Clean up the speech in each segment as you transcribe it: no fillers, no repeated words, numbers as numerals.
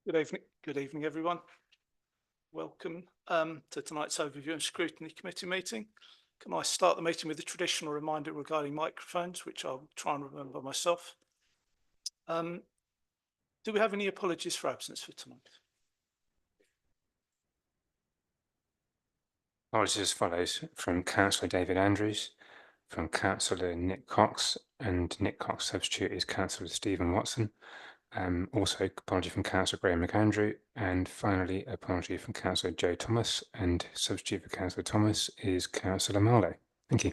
Good evening, everyone. Welcome to tonight's overview and scrutiny committee meeting. Can I start the meeting with a traditional reminder regarding microphones, which I'll try and remember myself. Do we have any apologies for absence for tonight? Apologies as follows: from Councillor David Andrews, from Councillor Nick Cox, and Nick Cox substitute is Councillor Stephen Watson. Also apology from Councillor Graham McAndrew, and finally apology from Councillor Joe Thomas, and substitute for Councillor Thomas is Councillor Marlow. Thank you.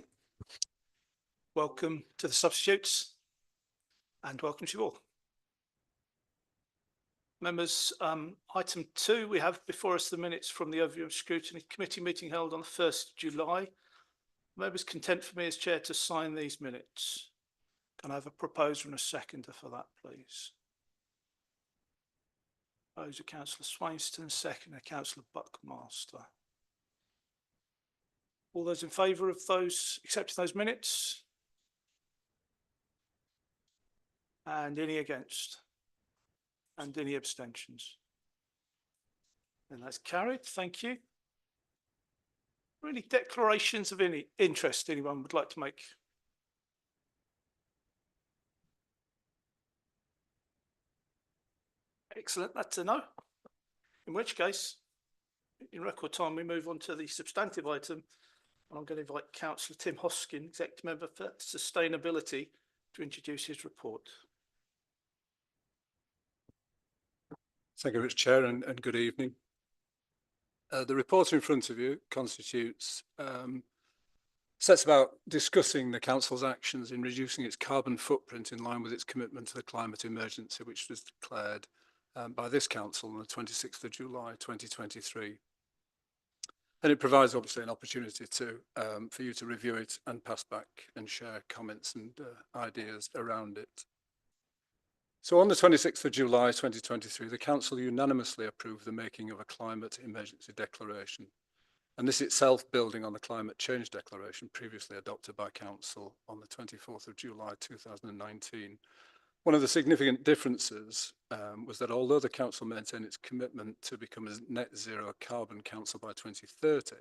Welcome to the substitutes and welcome to you all. Members, item 2, we have before us the minutes from the overview and scrutiny committee meeting held on the 1st July. Members, content for me as chair to sign these minutes. Can I have a proposer and a seconder for that, please? Proposer Councillor Swainston, seconder Councillor Buckmaster. All those in favour of accepting those minutes? And any against? And any abstentions? And that's carried. Thank you. Really, declarations of any interest anyone would like to make? Excellent, that's a no. In which case, in record time, we move on to the substantive item. And I'm going to invite Councillor Tim Hoskin, Executive Member for Sustainability, to introduce his report. Thank you, Mr. Chair, and good evening. The report in front of you sets about discussing the Council's actions in reducing its carbon footprint in line with its commitment to the climate emergency, which was declared by this Council on the 26th of July 2023. And it provides obviously an opportunity for you to review it and pass back and share comments and ideas around it. So on the 26th of July 2023, the Council unanimously approved the making of a climate emergency declaration, and this itself building on the climate change declaration previously adopted by Council on the 24th of July 2019. One of the significant differences was that although the Council maintained its commitment to become a net zero carbon council by 2030,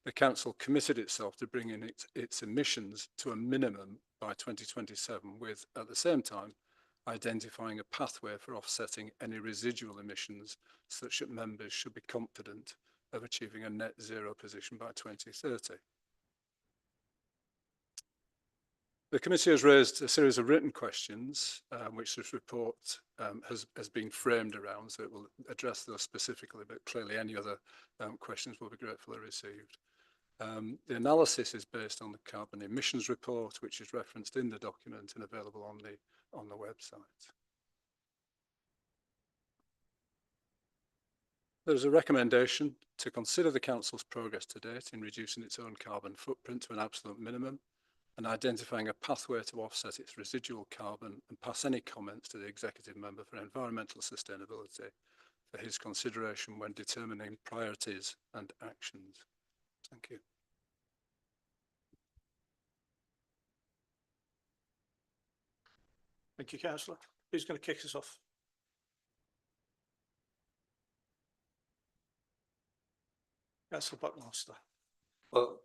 the Council committed itself to bringing its emissions to a minimum by 2027, with, at the same time, identifying a pathway for offsetting any residual emissions such that members should be confident of achieving a net zero position by 2030. The committee has raised a series of written questions which this report has been framed around, so it will address those specifically, but clearly any other questions will be gratefully received. The analysis is based on the carbon emissions report, which is referenced in the document and available on the website. There is a recommendation to consider the Council's progress to date in reducing its own carbon footprint to an absolute minimum and identifying a pathway to offset its residual carbon, and pass any comments to the Executive Member for Environmental Sustainability for his consideration when determining priorities and actions. Thank you. Thank you, Councillor. Who's going to kick us off? Councillor Buckmaster. Well,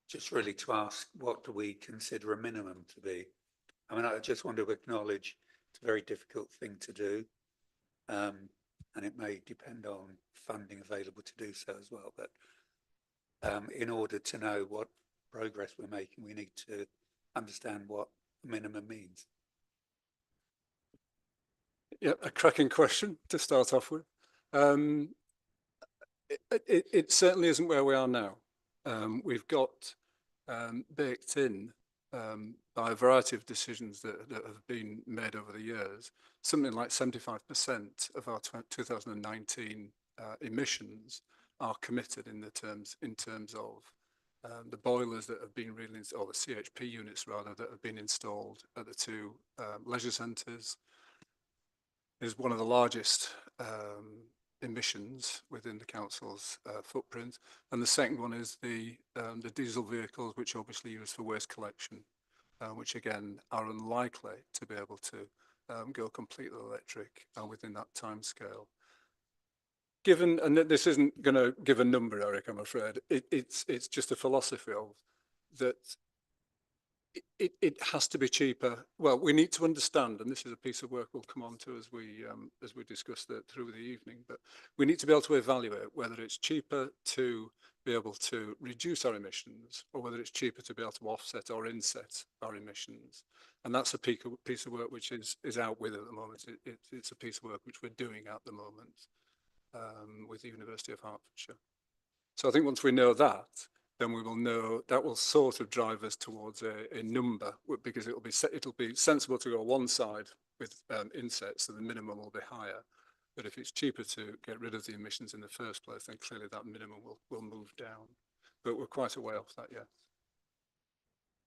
just really to ask, what do we consider a minimum to be? I mean, I just want to acknowledge it's a very difficult thing to do, and it may depend on funding available to do so as well. But in order to know what progress we're making, we need to understand what minimum means. Yeah, a cracking question to start off with. It certainly isn't where we are now. We've got baked in by a variety of decisions that have been made over the years, something like 75% of our 2019 emissions are committed in terms of the boilers that have been or the CHP units rather, that have been installed at the two leisure centres. Is one of the largest emissions within the Council's footprint, and the second one is the diesel vehicles, which obviously used for waste collection, which again are unlikely to be able to go completely electric within that time scale. Given, and this isn't going to give a number, Eric, I'm afraid, it's just a philosophy of that it has to be cheaper. Well, we need to understand, and this is a piece of work we'll come on to as we discuss that through the evening, but we need to be able to evaluate whether it's cheaper to be able to reduce our emissions or whether it's cheaper to be able to offset or inset our emissions. And that's a piece of work which is out with at the moment. It's a piece of work which we're doing at the moment with the University of Hertfordshire. So I think once we know that, then we will know that will sort of drive us towards a number, because it'll be sensible to go one side with insets, so the minimum will be higher. But if it's cheaper to get rid of the emissions in the first place, then clearly that minimum will move down. But we're quite a way off that yet.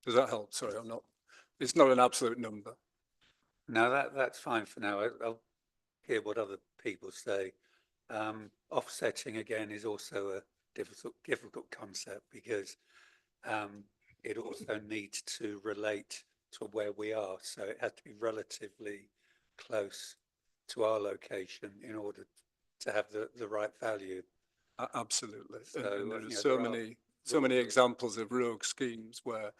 Does that help? Sorry, it's not an absolute number. No, that's fine for now. I'll hear what other people say. Offsetting again is also a difficult concept, because it also needs to relate to where we are. So it has to be relatively close to our location in order to have the right value. Absolutely. So, and there are so many examples of rogue schemes where,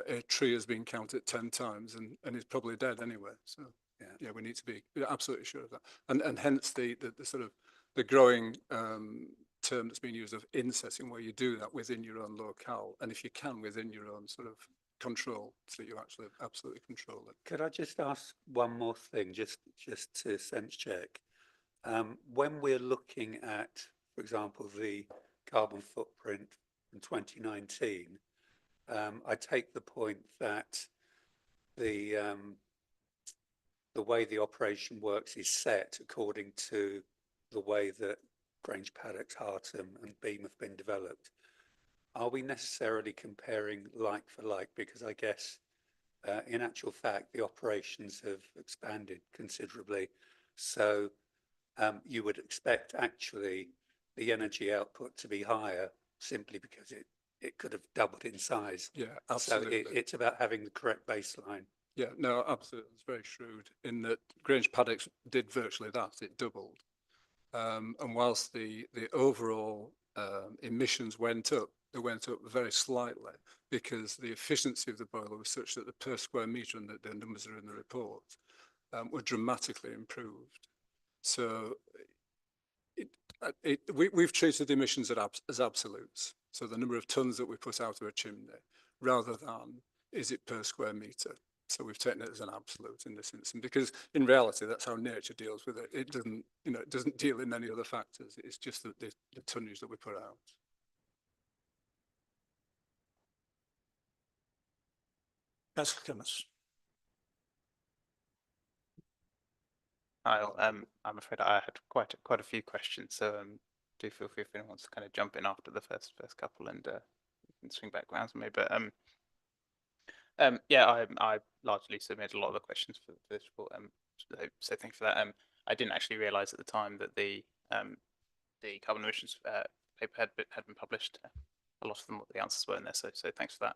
a tree has been counted 10 times and is probably dead anyway. So yeah, we need to be absolutely sure of that. And hence the sort of the growing term that's been used of insetting, where you do that within your own locale, and if you can, within your own sort of control, so you actually absolutely control it. Could I just ask one more thing, just to sense check? When we're looking at, for example, the carbon footprint in 2019, I take the point that the way the operation works is set according to the way that Grange Paddock, Hartham and Beam have been developed. Are we necessarily comparing like for like? Because I guess in actual fact, the operations have expanded considerably. So you would expect actually the energy output to be higher simply because it could have doubled in size. Yeah, absolutely. So it's about having the correct baseline. Yeah, no, absolutely. It's very shrewd in that Grange Paddocks did virtually that. It doubled. And whilst the overall emissions went up, they went up very slightly because the efficiency of the boiler was such that the per square metre, and the numbers are in the report, were dramatically improved. So we've treated the emissions as absolutes. So the number of tonnes that we put out of a chimney, rather than is it per square metre. So we've taken it as an absolute in this instance, because in reality, that's how nature deals with it. It doesn't, it doesn't deal in any other factors. It's just the tonnage that we put out. Councillor Clements. I'm afraid I had quite a few questions, so do feel free if anyone wants to kind of jump in after the first couple and swing back around to me. But yeah, I largely submitted a lot of the questions for this report. So thank you for that. I didn't actually realise at the time that the carbon emissions paper had been published. A lot of them, the answers were in there. So thanks for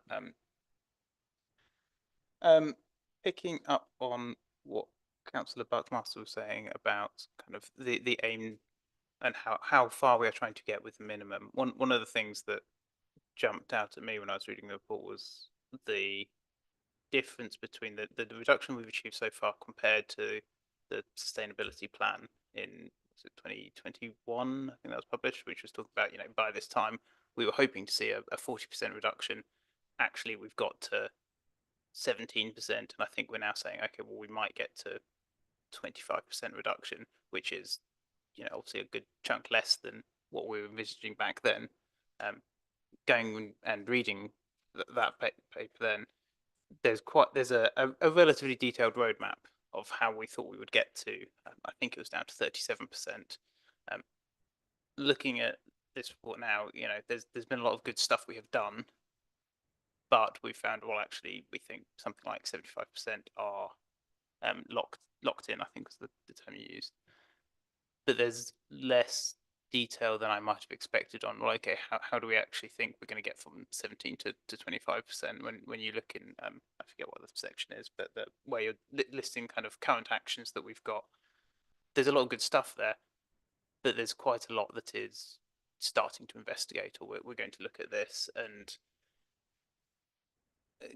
that. Picking up on what Councillor Buckmaster was saying about kind of the aim and how far we are trying to get with the minimum. One of the things that jumped out at me when I was reading the report was the difference between the reduction we've achieved so far compared to the sustainability plan in 2021, I think that was published, which was talking about, by this time we were hoping to see a 40% reduction. Actually, we've got to 17%, and I think we're now saying, okay, well, we might get to 25% reduction, which is, obviously a good chunk less than what we were envisaging back then. Going and reading that paper, then there's a relatively detailed roadmap of how we thought we would get to. I think it was down to 37%. Looking at this report now, there's been a lot of good stuff we have done, but we found, well, actually, we think something like 75% are locked in, I think was the term you used. But there's less detail than I might have expected on, well, okay, how do we actually think we're going to get from 17 to 25% when you look in, I forget what the section is, but where you're listing kind of current actions that we've got. There's a lot of good stuff there, but there's quite a lot that is starting to investigate, or we're going to look at this. And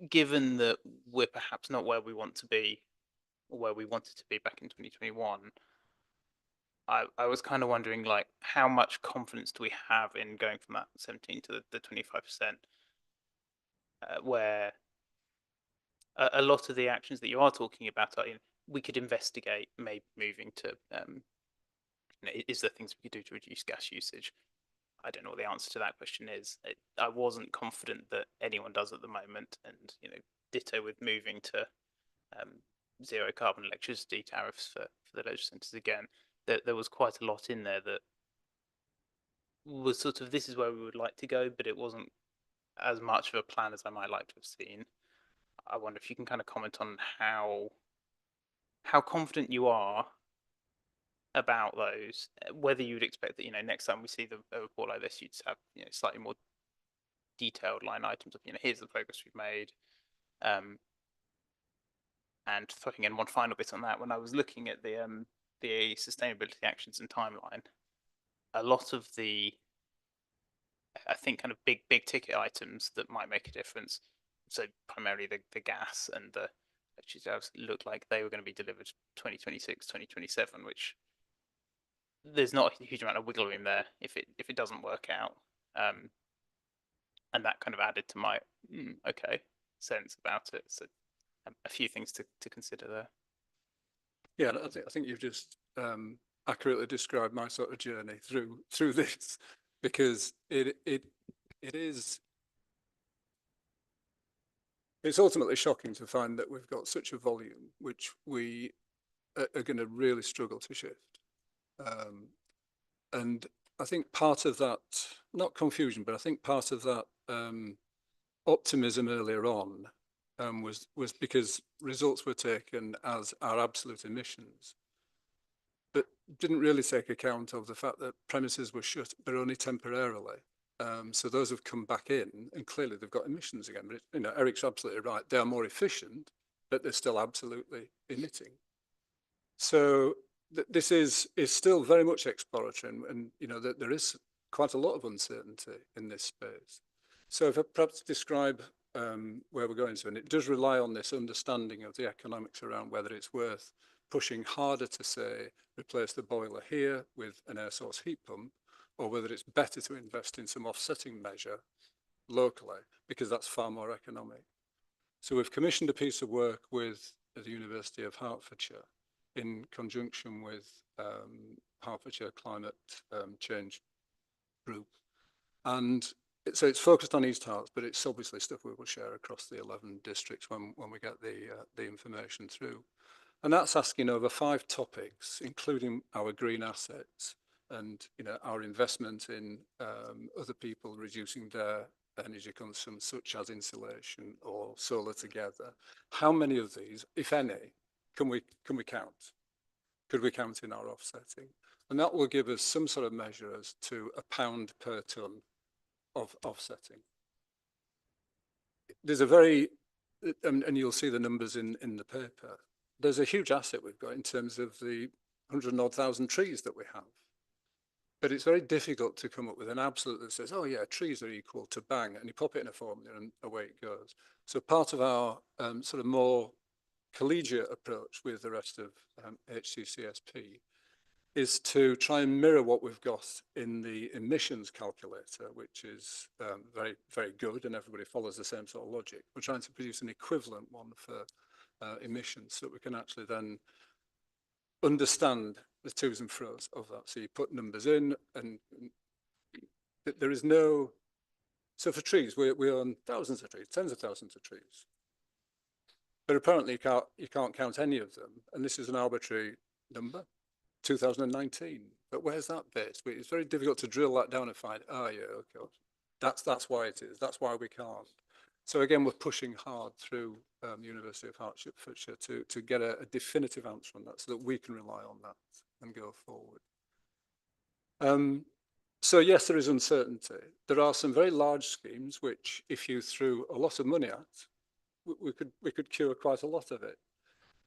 given that we're perhaps not where we want to be, or where we wanted to be back in 2021, I was kind of wondering, like, how much confidence do we have in going from that 17 to the 25%, where a lot of the actions that you are talking about are, we could investigate maybe moving to, is there things we could do to reduce gas usage? I don't know what the answer to that question is. I wasn't confident that anyone does at the moment, and ditto with moving to zero carbon electricity tariffs for the leisure centres again. There was quite a lot in there that was sort of, this is where we would like to go, but it wasn't as much of a plan as I might like to have seen. I wonder if you can kind of comment on how confident you are about those, whether you would expect that next time we see a report like this, you'd have slightly more detailed line items of here's the progress we've made. And throwing in one final bit on that, when I was looking at the sustainability actions and timeline, a lot of the, I think, kind of big ticket items that might make a difference, so primarily the gas and the electricity, looked like they were going to be delivered 2026, 2027, which there's not a huge amount of wiggle room there if it doesn't work out. And that kind of added to my okay sense about it. So a few things to consider there. Yeah, I think you've just accurately described my sort of journey through this, because it's ultimately shocking to find that we've got such a volume which we are going to really struggle to shift. And I think part of that, not confusion, but I think part of that optimism earlier on was because results were taken as our absolute emissions, but didn't really take account of the fact that premises were shut, but only temporarily. So those have come back in, and clearly they've got emissions again. But Eric's absolutely right; they are more efficient, but they're still absolutely emitting. So this is still very much exploratory, and there is quite a lot of uncertainty in this space. So if I perhaps describe where we're going to, and it does rely on this understanding of the economics around whether it's worth pushing harder to say replace the boiler here with an air source heat pump, or whether it's better to invest in some offsetting measure locally, because that's far more economic. So we've commissioned a piece of work with the University of Hertfordshire in conjunction with Hertfordshire Climate Change Group. And so it's focused on East Herts, but it's obviously stuff we will share across the 11 districts when we get the information through. And that's asking over 5 topics, including our green assets and our investment in other people reducing their energy consumption, such as insulation or solar together. How many of these, if any, can we count? Could we count in our offsetting? And that will give us some sort of measure as to £1 per tonne of offsetting. There's a very, and you'll see the numbers in the paper, there's a huge asset we've got in terms of the 100,000 trees that we have. But it's very difficult to come up with an absolute that says, oh yeah, trees are equal to bang, and you pop it in a formula and away it goes. So part of our sort of more collegiate approach with the rest of HCCSP is to try and mirror what we've got in the emissions calculator, which is very, very good, and everybody follows the same sort of logic. We're trying to produce an equivalent one for emissions so that we can actually then understand the to's and fro's of that. So you put numbers in, and there is no, so for trees, we own thousands of trees, tens of thousands of trees. But apparently you can't count any of them. And this is an arbitrary number, 2019. But where's that bit? It's very difficult to drill that down and find, oh yeah, okay, that's why it is. That's why we can't. So again, we're pushing hard through the University of Hertfordshire to get a definitive answer on that so that we can rely on that and go forward. So yes, there is uncertainty. There are some very large schemes which, if you threw a lot of money at, we could cure quite a lot of it.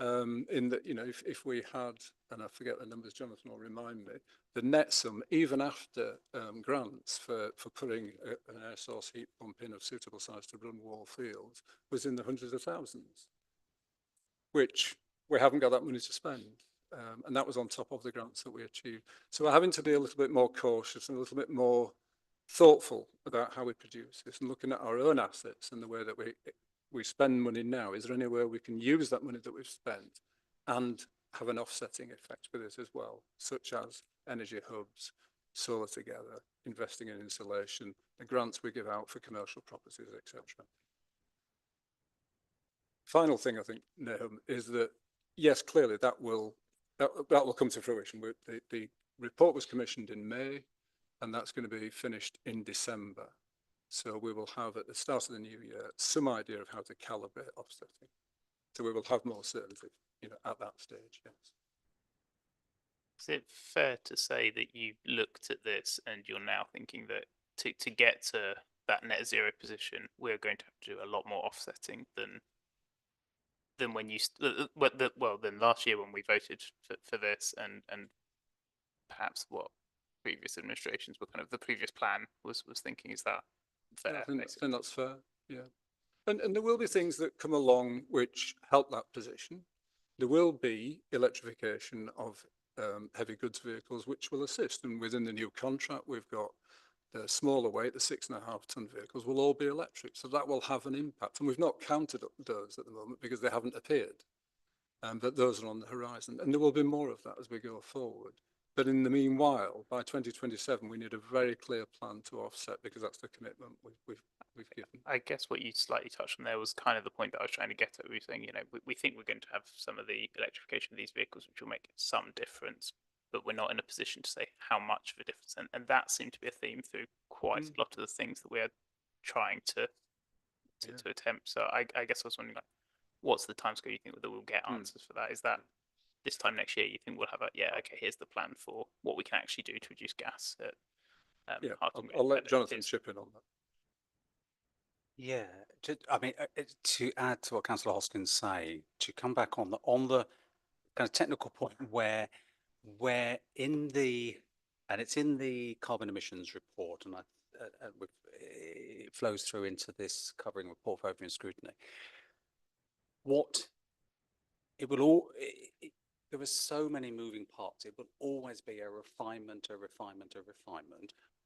In that, you know, if we had, and I forget the numbers, Jonathan will remind me, the net sum, even after grants for putting an air source heat pump in of suitable size to run wall fields, was in the hundreds of thousands, which we haven't got that money to spend. And that was on top of the grants that we achieved. So we're having to be a little bit more cautious and a little bit more thoughtful about how we produce this, and looking at our own assets and the way that we spend money now. Is there any way we can use that money that we've spent and have an offsetting effect with it as well, such as energy hubs, solar together, investing in insulation, the grants we give out for commercial properties, etc. Final thing I think, Nahum, is that yes, clearly that will come to fruition. The report was commissioned in May, and that's going to be finished in December. So we will have at the start of the new year some idea of how to calibrate offsetting. So we will have more certainty, you know, at that stage. Yes. Is it fair to say that you looked at this and you're now thinking that to get to that net zero position, we're going to have to do a lot more offsetting than when you than last year when we voted for this, and perhaps what previous administrations were kind of the previous plan was thinking? Is that fair? Yeah, I think that's fair. Yeah. And there will be things that come along which help that position. There will be electrification of heavy goods vehicles, which will assist. And within the new contract, we've got the smaller weight, the 6.5 ton vehicles will all be electric. So that will have an impact. And we've not counted up those at the moment because they haven't appeared. But those are on the horizon. And there will be more of that as we go forward. But in the meanwhile, by 2027, we need a very clear plan to offset, because that's the commitment we've given. I guess what you slightly touched on there was kind of the point that I was trying to get at. We were saying, you know, we think we're going to have some of the electrification of these vehicles, which will make some difference, but we're not in a position to say how much of a difference. And that seemed to be a theme through quite a lot of the things that we are trying to attempt. So I guess I was wondering, like, what's the timescale you think that we'll get answers for that? Is that this time next year you think we'll have okay, here's the plan for what we can actually do to reduce gas at I'll let Jonathan chip in on that. Yeah, I mean, to add to what Councillor Hoskins saying, to come back on the kind of technical point where in the, and it's in the carbon emissions report, and it flows through into this covering report for overview and scrutiny. What it will all, there are so many moving parts. It will always be a refinement.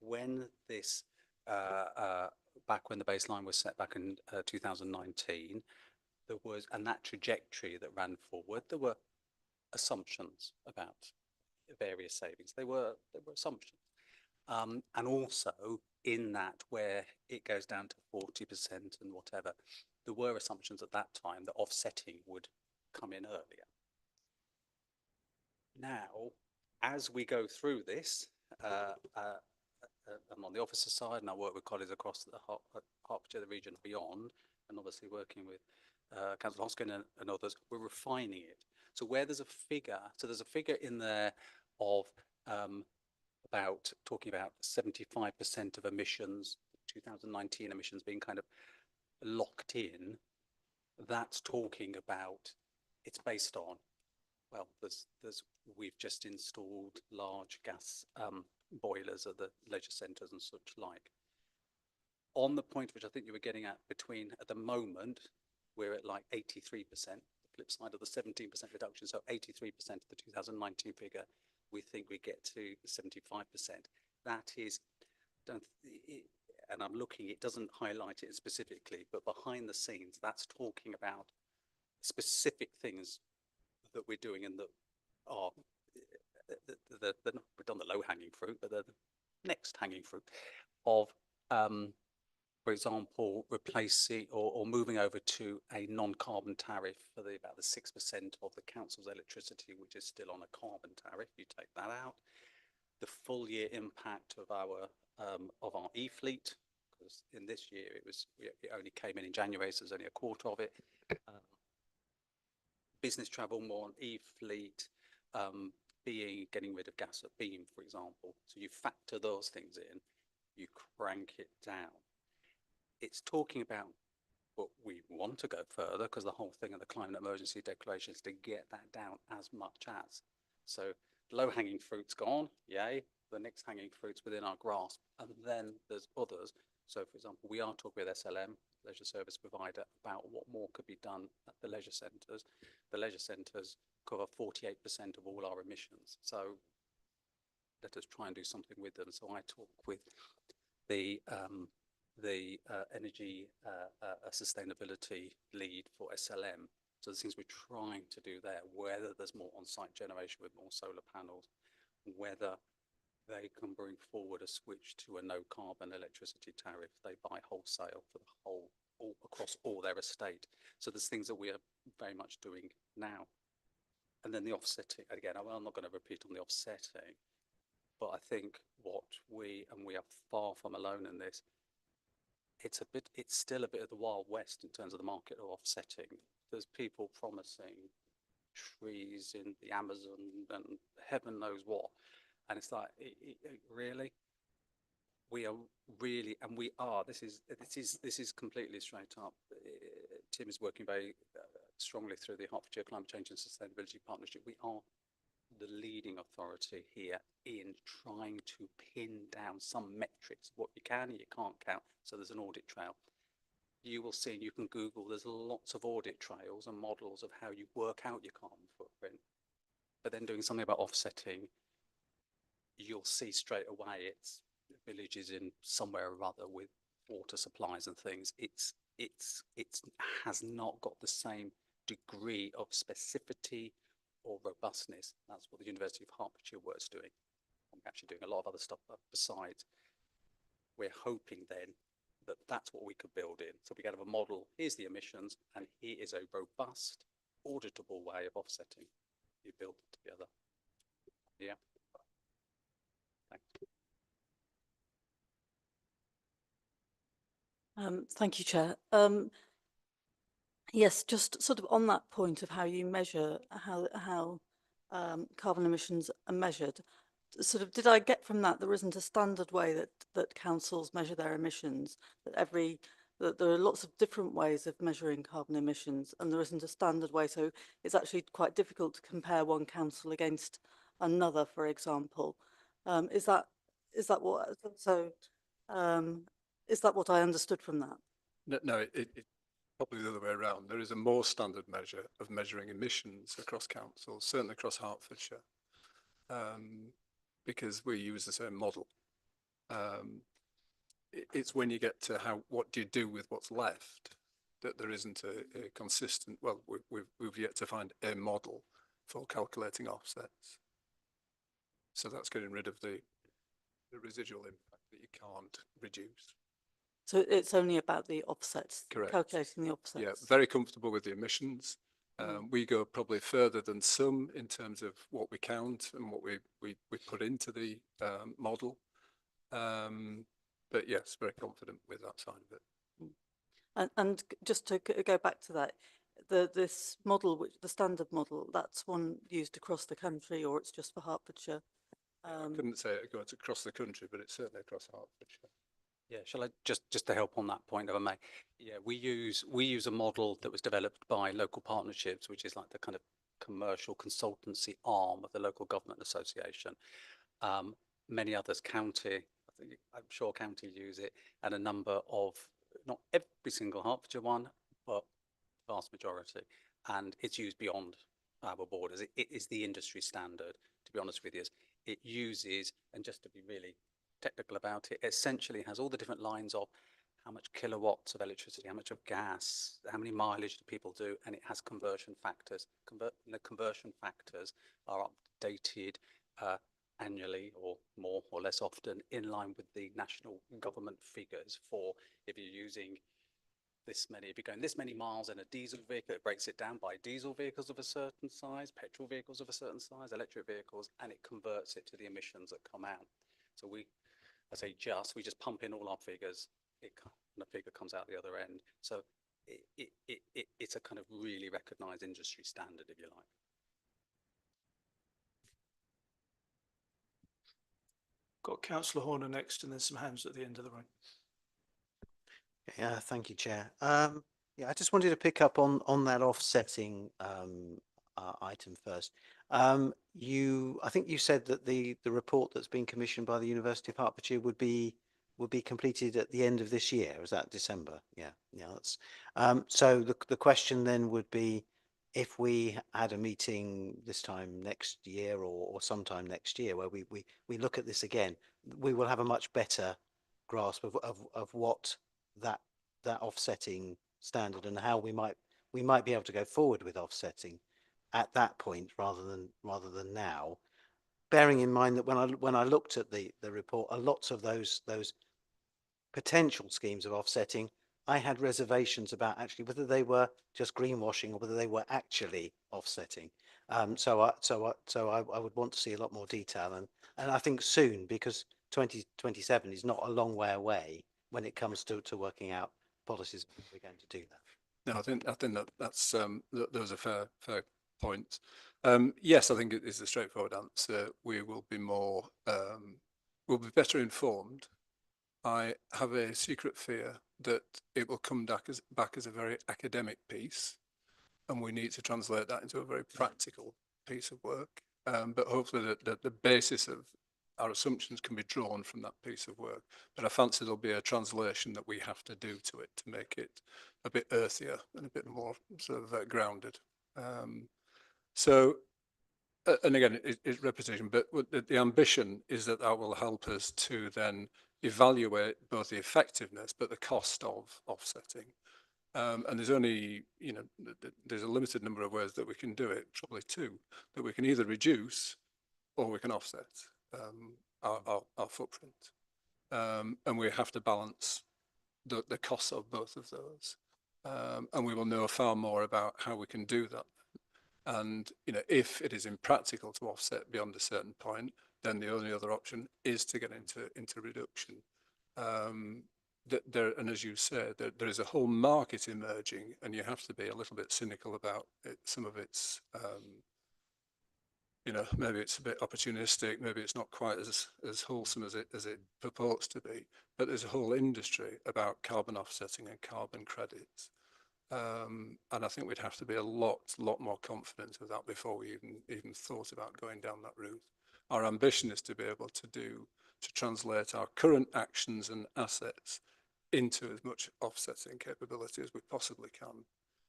When this, back when the baseline was set back in 2019, there was, and that trajectory that ran forward, there were assumptions about various savings. They were assumptions. And also in that, where it goes down to 40% and whatever, there were assumptions at that time that offsetting would come in earlier. Now, as we go through this, I'm on the officer side, and I work with colleagues across the Hertfordshire, the region and beyond, and obviously working with Councillor Hoskin and others, we're refining it. So where there's a figure, there's a figure in there of about talking about 75% of emissions, 2019 emissions being kind of locked in. That's talking about, it's based on, well, we've just installed large gas boilers at the leisure centres and such like. On the point which I think you were getting at, between, at the moment, we're at like 83%, the flip side of the 17% reduction, so 83% of the 2019 figure, we think we get to 75%. That is, and I'm looking, it doesn't highlight it specifically, but behind the scenes, that's talking about specific things that we're doing and that are, we've done the low-hanging fruit, but the next hanging fruit of, for example, replacing or moving over to a non-carbon tariff for about the 6% of the council's electricity, which is still on a carbon tariff. You take that out. The full year impact of our e-fleet, because in this year it only came in January, so there's only a quarter of it. Business travel more on e-fleet, being getting rid of gas at beam, for example. So you factor those things in, you crank it down. It's talking about, but we want to go further because the whole thing of the climate emergency declaration is to get that down as much as. So low hanging fruit's gone, yay. The next hanging fruit's within our grasp, and then there's others. So, for example, we are talking with SLM, leisure service provider, about what more could be done at the leisure centres. The leisure centres cover 48% of all our emissions. So let us try and do something with them. So I talk with the energy sustainability lead for SLM. So the things we're trying to do there, whether there's more on-site generation with more solar panels, whether they can bring forward a switch to a no carbon electricity tariff. They buy wholesale for the whole, across all their estate. So there's things that we are very much doing now. And then the offsetting, again, I'm not going to repeat on the offsetting, but I think what we are far from alone in this, it's still a bit of the Wild West in terms of the market of offsetting. There's people promising trees in the Amazon and heaven knows what. And it's like, really? We are really, and we are, this is completely straight up. Tim is working very strongly through the Hertfordshire Climate Change and Sustainability Partnership. We are the leading authority here in trying to pin down some metrics, what you can and you can't count. So there's an audit trail. You will see, you can Google, there's lots of audit trails and models of how you work out your carbon footprint. But then doing something about offsetting, you'll see straight away it's villages in somewhere or other with water supplies and things. It has not got the same degree of specificity or robustness. That's what the University of Hertfordshire was doing. I'm actually doing a lot of other stuff besides. We're hoping then that that's what we could build in. So we can have a model, here's the emissions, and here is a robust, auditable way of offsetting. You build it together. Yeah. Thank you, Chair. Yes, just sort of on that point of how you measure how carbon emissions are measured. Sort of, did I get from that there isn't a standard way that councils measure their emissions? That there are lots of different ways of measuring carbon emissions, and there isn't a standard way. So it's actually quite difficult to compare one council against another, for example. Is that what? So is that what I understood from that? No, it probably the other way around. There is a more standard measure of measuring emissions across councils, certainly across Hertfordshire, because we use the same model. It's when you get to what do you do with what's left that there isn't a consistent, well, we've yet to find a model for calculating offsets. So that's getting rid of the residual impact that you can't reduce. So it's only about the offsets, Correct. Calculating the offsets. Yeah, very comfortable with the emissions. We go probably further than some in terms of what we count and what we put into the model. But yes, very confident with that side of it. And just to go back to that, this model, the standard model, that's one used across the country, or it's just for Hertfordshire? I couldn't say it goes across the country, but it's certainly across Hertfordshire. Yeah, shall I just to help on that point, if I may? Yeah, we use a model that was developed by local partnerships, which is like the kind of commercial consultancy arm of the local government association. Many others, county, I'm sure county use it, and a number of, not every single Hertfordshire one, but vast majority. And it's used beyond our borders. It is the industry standard, to be honest with you. It uses, and just to be really technical about it, essentially has all the different lines of how much kilowatts of electricity, how much of gas, how many mileage do people do, and it has conversion factors. The conversion factors are updated annually or more or less often in line with the national government figures for if you're using this many, if you're going this many miles in a diesel vehicle, it breaks it down by diesel vehicles of a certain size, petrol vehicles of a certain size, electric vehicles, and it converts it to the emissions that come out. So we just pump in all our figures, and the figure comes out the other end. So it's a kind of really recognised industry standard, if you like. Got Councillor Horner next and then some hands at the end of the room. Yeah, thank you, Chair. Yeah, I just wanted to pick up on that offsetting item first. I think you said that the report that's been commissioned by the University of Hertfordshire would be completed at the end of this year. Is that December? Yeah, that's so the question then would be, if we had a meeting this time next year or sometime next year where we look at this again, we will have a much better grasp of what that offsetting standard and how we might be able to go forward with offsetting at that point rather than now, bearing in mind that when I looked at the report, a lot of those potential schemes of offsetting, I had reservations about actually whether they were just greenwashing or whether they were actually offsetting. So I would want to see a lot more detail, and I think soon, because 2027 is not a long way away when it comes to working out policies. We're going to do that. No, I think that's those are fair points. Yes, I think it is a straightforward answer. We will be more, we'll be better informed. I have a secret fear that it will come back as a very academic piece, and we need to translate that into a very practical piece of work. But hopefully the basis of our assumptions can be drawn from that piece of work. But I fancy there'll be a translation that we have to do to it to make it a bit earthier and a bit more sort of grounded. And again, it's repetition, but the ambition is that will help us to then evaluate both the effectiveness but the cost of offsetting. And there's only, there's a limited number of ways that we can do it, probably two, that we can either reduce or we can offset our footprint. And we have to balance the costs of both of those. And we will know far more about how we can do that. And, if it is impractical to offset beyond a certain point, then the only other option is to get into reduction. And as you said, there is a whole market emerging, and you have to be a little bit cynical about some of its, maybe it's a bit opportunistic, maybe it's not quite as wholesome as it purports to be, but there's a whole industry about carbon offsetting and carbon credits. And I think we'd have to be a lot more confident of that before we even thought about going down that route. Our ambition is to be able to translate our current actions and assets into as much offsetting capability as we possibly can.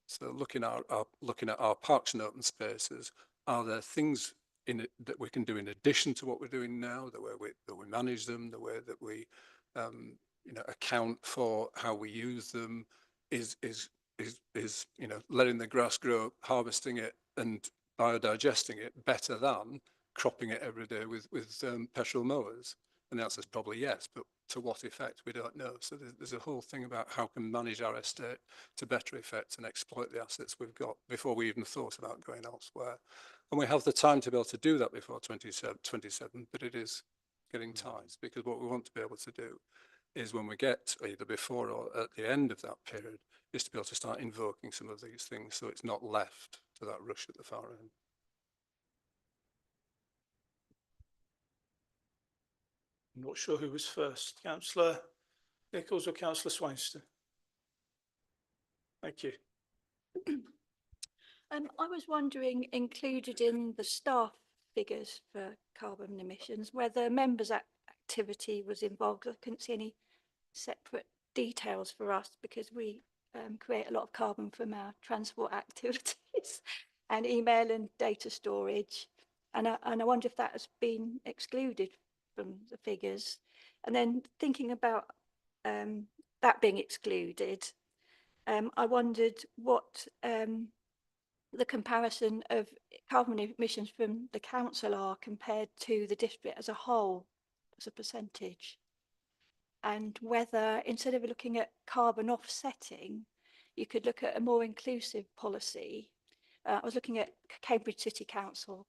So looking at our parks and open spaces, are there things in it that we can do in addition to what we're doing now, the way that we manage them, the way that we account for how we use them, is letting the grass grow, harvesting it and biodigesting it better than cropping it every day with petrol mowers? And the answer is probably yes, but to what effect, we don't know. So there's a whole thing about how can we manage our estate to better effect and exploit the assets we've got before we even thought about going elsewhere. And we have the time to be able to do that before 27, but it is getting tight, because what we want to be able to do is, when we get either before or at the end of that period, is to be able to start invoking some of these things so it's not left to that rush at the far end. I'm not sure who was first, Councillor Nichols or Councillor Swainston. Thank you. I was wondering, included in the staff figures for carbon emissions, whether members' activity was involved. I couldn't see any separate details for us, because we create a lot of carbon from our transport activities and email and data storage. And I wonder if that has been excluded from the figures. And then thinking about that being excluded, I wondered what the comparison of carbon emissions from the council are compared to the district as a whole, as a percentage, and whether, instead of looking at carbon offsetting, you could look at a more inclusive policy. I was looking at Cambridge City Council,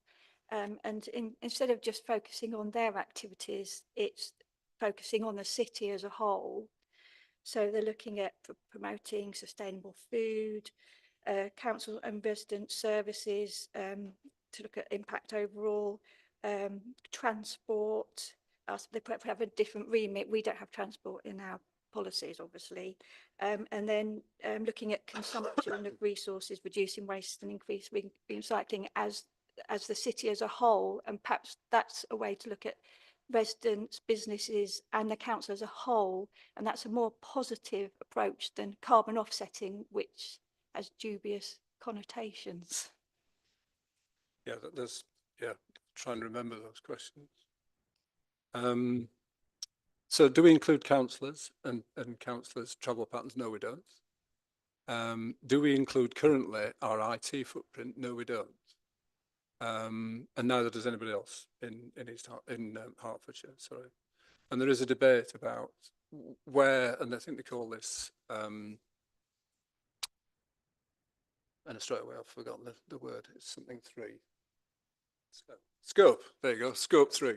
and instead of just focusing on their activities, it's focusing on the city as a whole. So they're looking at promoting sustainable food, council and resident services, to look at impact overall, transport, us, they perhaps have a different remit. We don't have transport in our policies, obviously. And then looking at consumption of resources, reducing waste and increasing recycling as the city as a whole. And perhaps that's a way to look at residents, businesses and the council as a whole. And that's a more positive approach than carbon offsetting, which has dubious connotations. Yeah, try and remember those questions. So do we include councillors and councillors' travel patterns? No, we don't. Do we include currently our IT footprint? No, we don't. And neither does anybody else in Hertfordshire, sorry. And there is a debate about where, and I think they call this, and straight away I've forgotten the word, it's something 3. Scope, there you go, scope 3.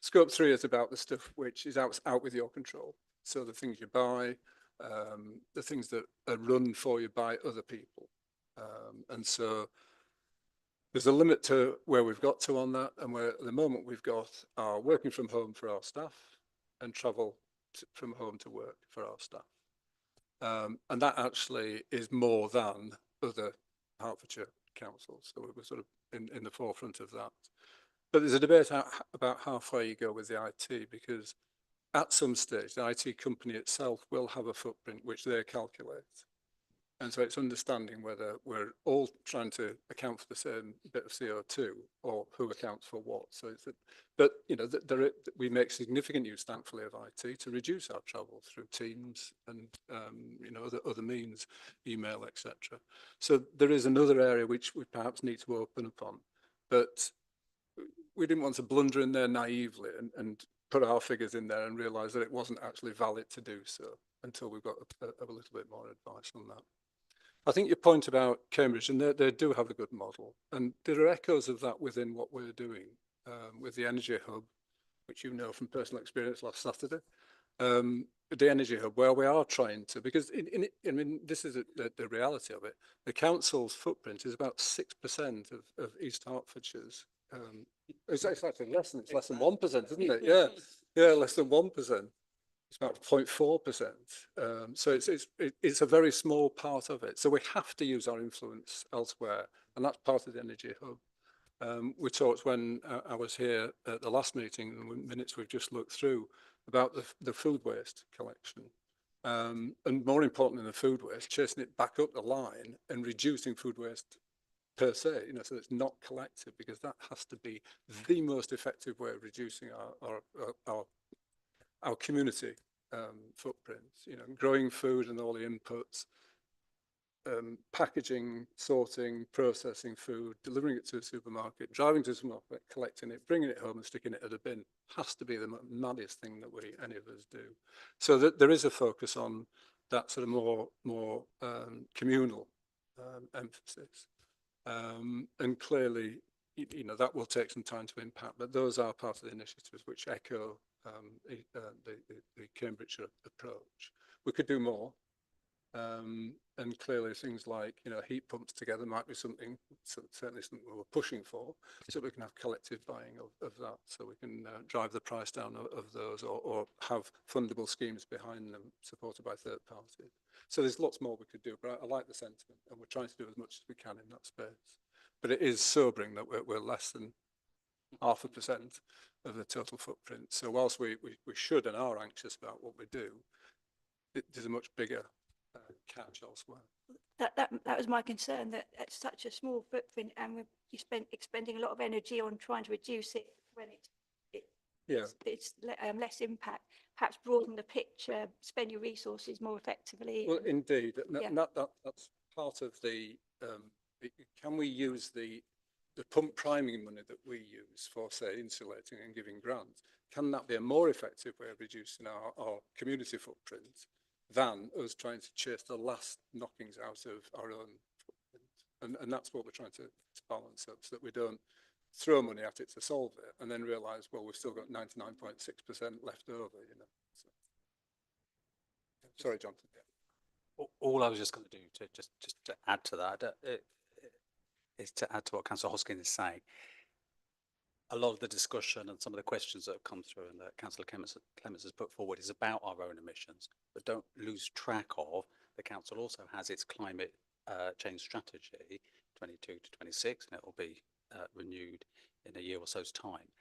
Scope 3 is about the stuff which is out with your control. So the things you buy, the things that are run for you by other people. And so there's a limit to where we've got to on that, and where at the moment we've got our working from home for our staff and travel from home to work for our staff. And that actually is more than other Hertfordshire councils. So we're sort of in the forefront of that. But there's a debate about how far you go with the IT, because at some stage, the IT company itself will have a footprint which they calculate. And so it's understanding whether we're all trying to account for the same bit of CO2 or who accounts for what. So it's but you know, we make significant use, thankfully, of IT to reduce our travel through Teams and you know, other means, email, etc. So there is another area which we perhaps need to open upon, but we didn't want to blunder in there naively and put our figures in there and realise that it wasn't actually valid to do so until we've got a little bit more advice on that. I think your point about Cambridge, and they do have a good model, and there are echoes of that within what we're doing with the Energy Hub, which you know from personal experience last Saturday. The Energy Hub, where we are trying to, because I mean, this is the reality of it. The council's footprint is about 6% of East Hertfordshire's. It's actually less than 1%, isn't it? Yeah, less than 1%. It's about 0.4%. So it's a very small part of it. So we have to use our influence elsewhere, and that's part of the Energy Hub. We talked when I was here at the last meeting, the minutes we've just looked through, about the food waste collection. And more important than the food waste, chasing it back up the line and reducing food waste per se, you know, so it's not collected, because that has to be the most effective way of reducing our community footprints, you know, growing food and all the inputs, packaging, sorting, processing food, delivering it to a supermarket, driving to the supermarket, collecting it, bringing it home and sticking it at a bin has to be the maddest thing that any of us do. So that there is a focus on that sort of more communal emphasis. And clearly, you know, that will take some time to impact, but those are part of the initiatives which echo the Cambridgeshire approach. We could do more, and clearly things like, you know, heat pumps together might be something, certainly something we're pushing for, so we can have collective buying of that, so we can drive the price down of those, or have fundable schemes behind them supported by third parties. So there's lots more we could do, but I like the sentiment, and we're trying to do as much as we can in that space. But it is sobering that we're less than 0.5% of the total footprint. So whilst we should and are anxious about what we do, there's a much bigger catch elsewhere. That was my concern, that it's such a small footprint, and you're expending a lot of energy on trying to reduce it when it's less impact. Perhaps broaden the picture, spend your resources more effectively. Well, indeed, that's part of the. Can we use the pump priming money that we use for, say, insulating and giving grants? Can that be a more effective way of reducing our community footprint than us trying to chase the last knockings out of our own footprint? And that's what we're trying to balance up, so that we don't throw money at it to solve it and then realise, well, we've still got 99.6% left over, you know. So. Sorry, Jonathan. All I was just going to do just to add to that is to add to what Councillor Hoskin is saying. a lot of the discussion and some of the questions that have come through and that Councillor Clements has put forward is about our own emissions, but don't lose track of the council also has its climate change strategy 22 to 26, and it will be renewed in a year or so's time.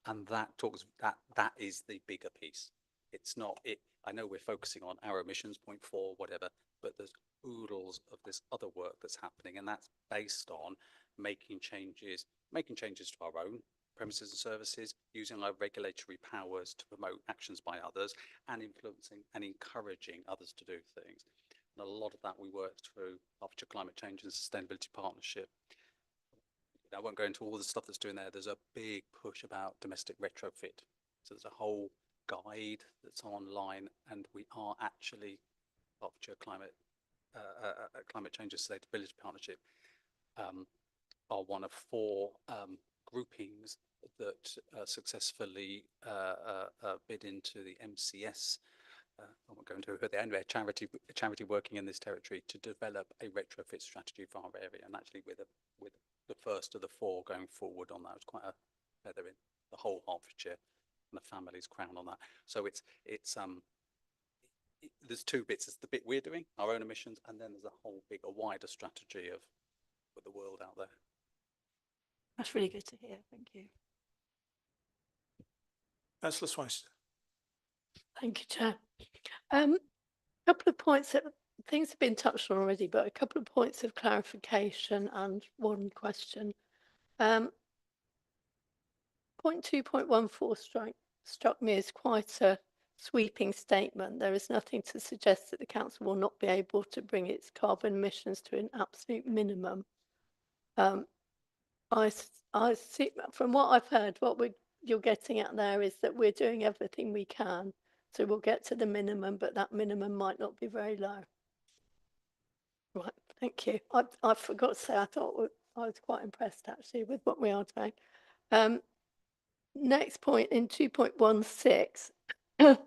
And that talks that is the bigger piece. It's not it. I know we're focusing on our emissions, 0.4, whatever, but there's oodles of this other work that's happening, and that's based on making changes to our own premises and services, using our regulatory powers to promote actions by others, and influencing and encouraging others to do things. And a lot of that we worked through Hertfordshire Climate Change and Sustainability Partnership. I won't go into all the stuff that's doing there. There's a big push about domestic retrofit. So there's a whole guide that's online, and we are actually Hertfordshire Climate Change and Sustainability Partnership are one of 4 groupings that successfully bid into the MCS. I won't go into it, but the anyway, charity working in this territory to develop a retrofit strategy for our area, and actually with the first of the 4 going forward on that. It's quite a feather in the whole Hertfordshire and the family's crown on that. So there's 2 bits. It's the bit we're doing, our own emissions, and then there's a whole bigger, wider strategy of with the world out there. That's really good to hear. Thank you. Councillor Swinson. Thank you, Chair. Couple of points that things have been touched on already, but a couple of points of clarification and one question. Point 2.14 struck me as quite a sweeping statement. There is nothing to suggest that the council will not be able to bring its carbon emissions to an absolute minimum. I see from what I've heard, you're getting at there is that we're doing everything we can, so we'll get to the minimum, but that minimum might not be very low. Right, thank you. I forgot to say, I was quite impressed actually with what we are doing. Next point in 2.16, you're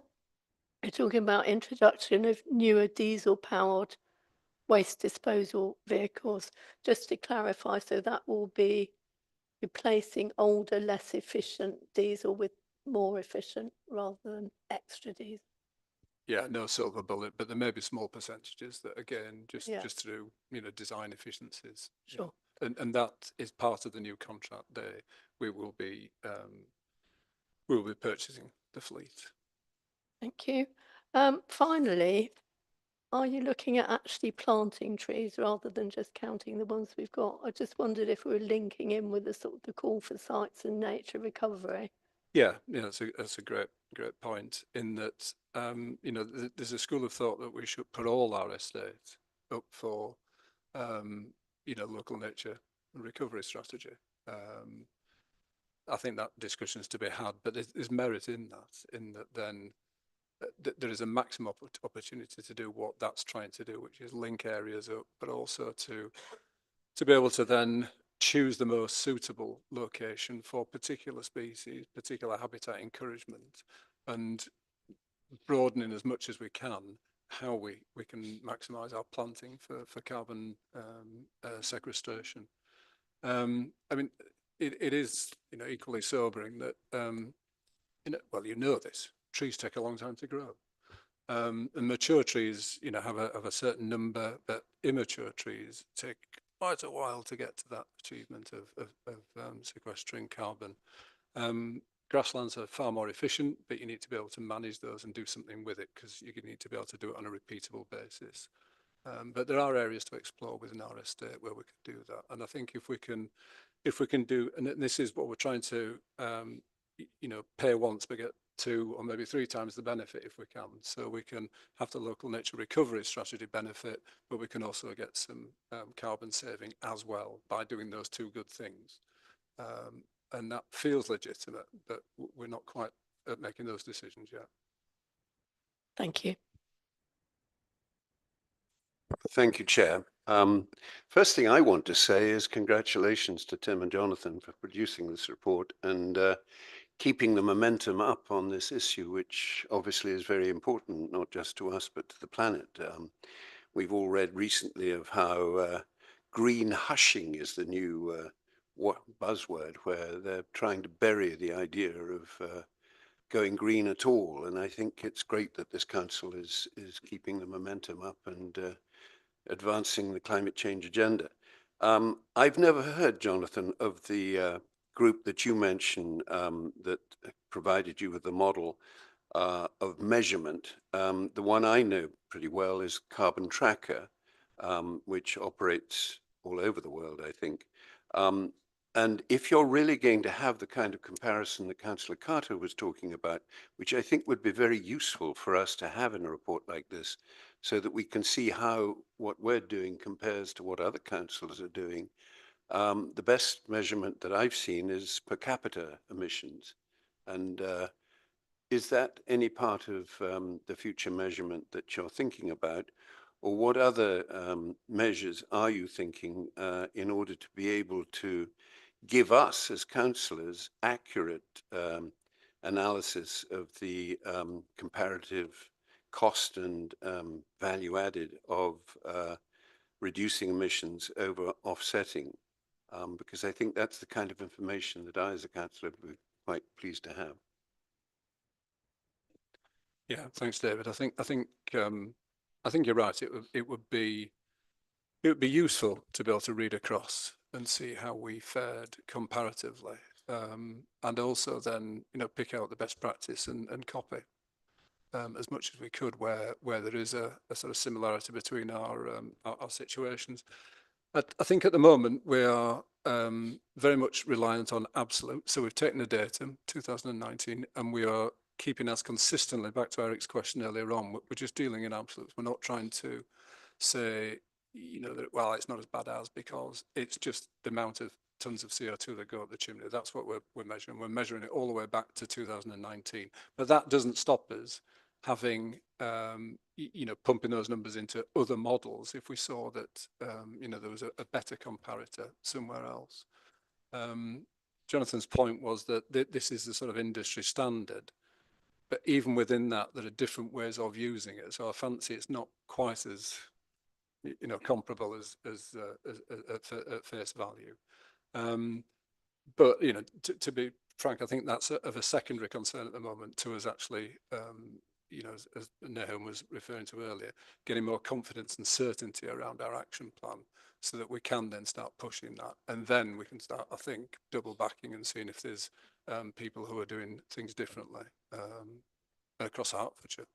talking about introduction of newer diesel-powered waste disposal vehicles. Just to clarify, so that will be replacing older, less efficient diesel with more efficient rather than extra diesel. Yeah, no silver bullet, but there may be small percentages that, again, just Yeah. through design efficiencies. Sure. And that is part of the new contract there. We will be purchasing the fleet. Thank you. Finally, are you looking at actually planting trees rather than just counting the ones we've got? I just wondered if we're linking in with the sort of the call for sites and nature recovery. Yeah, that's a great point. In that, there's a school of thought that we should put all our estates up for, local nature and recovery strategy. I think that discussion is to be had, but there's merit in that then there is a maximum opportunity to do what that's trying to do, which is link areas up, but also to be able to then choose the most suitable location for particular species, particular habitat encouragement, and broadening as much as we can how we can maximise our planting for carbon sequestration. I mean, it is equally sobering that this trees take a long time to grow, and mature trees have a certain number, but immature trees take quite a while to get to that achievement of sequestering carbon. Grasslands are far more efficient, but you need to be able to manage those and do something with it, because you need to be able to do it on a repeatable basis. But there are areas to explore within our estate where we can do that, and I think if we can do, and this is what we're trying to, pay once but get 2 or maybe 3 times the benefit if we can. So we can have the local nature recovery strategy benefit, but we can also get some carbon saving as well by doing those 2 good things. And that feels legitimate, but we're not quite at making those decisions yet. Thank you. Thank you, Chair. First thing I want to say is congratulations to Tim and Jonathan for producing this report and keeping the momentum up on this issue, which obviously is very important, not just to us, but to the planet. We've all read recently of how green hushing is the new buzzword where they're trying to bury the idea of going green at all. And I think it's great that this council is keeping the momentum up and advancing the climate change agenda. I've never heard, Jonathan, of the group that you mentioned that provided you with the model of measurement. The one I know pretty well is Carbon Tracker, which operates all over the world, I think. And if you're really going to have the kind of comparison that Councillor Carter was talking about, which I think would be very useful for us to have in a report like this, so that we can see how what we're doing compares to what other councils are doing. The best measurement that I've seen is per capita emissions. And is that any part of the future measurement that you're thinking about? Or what other measures are you thinking in order to be able to give us as councillors accurate analysis of the comparative cost and value added of reducing emissions over offsetting? Because I think that's the kind of information that I as a councillor would be quite pleased to have. Yeah, thanks, David. I think you're right. It would be useful to be able to read across and see how we fared comparatively, and also then pick out the best practice and copy as much as we could where there is a sort of similarity between our situations. I think at the moment we are very much reliant on absolute. So we've taken the data 2019 and we are keeping us consistently, back to Eric's question earlier on, we're just dealing in absolutes. We're not trying to say, that, well, it's not as bad as, because it's just the amount of tons of CO2 that go up the chimney. That's what we're measuring. We're measuring it all the way back to 2019. But that doesn't stop us having, pumping those numbers into other models if we saw that, there was a better comparator somewhere else. Jonathan's point was that this is the sort of industry standard. But even within that, there are different ways of using it. So I fancy it's not quite as, comparable as at face value. But to be frank, I think that's of a secondary concern at the moment to us actually. As Nahum was referring to earlier, getting more confidence and certainty around our action plan, so that we can then start pushing that, and then we can start, I think, double backing and seeing if there's people who are doing things differently across Hertfordshire.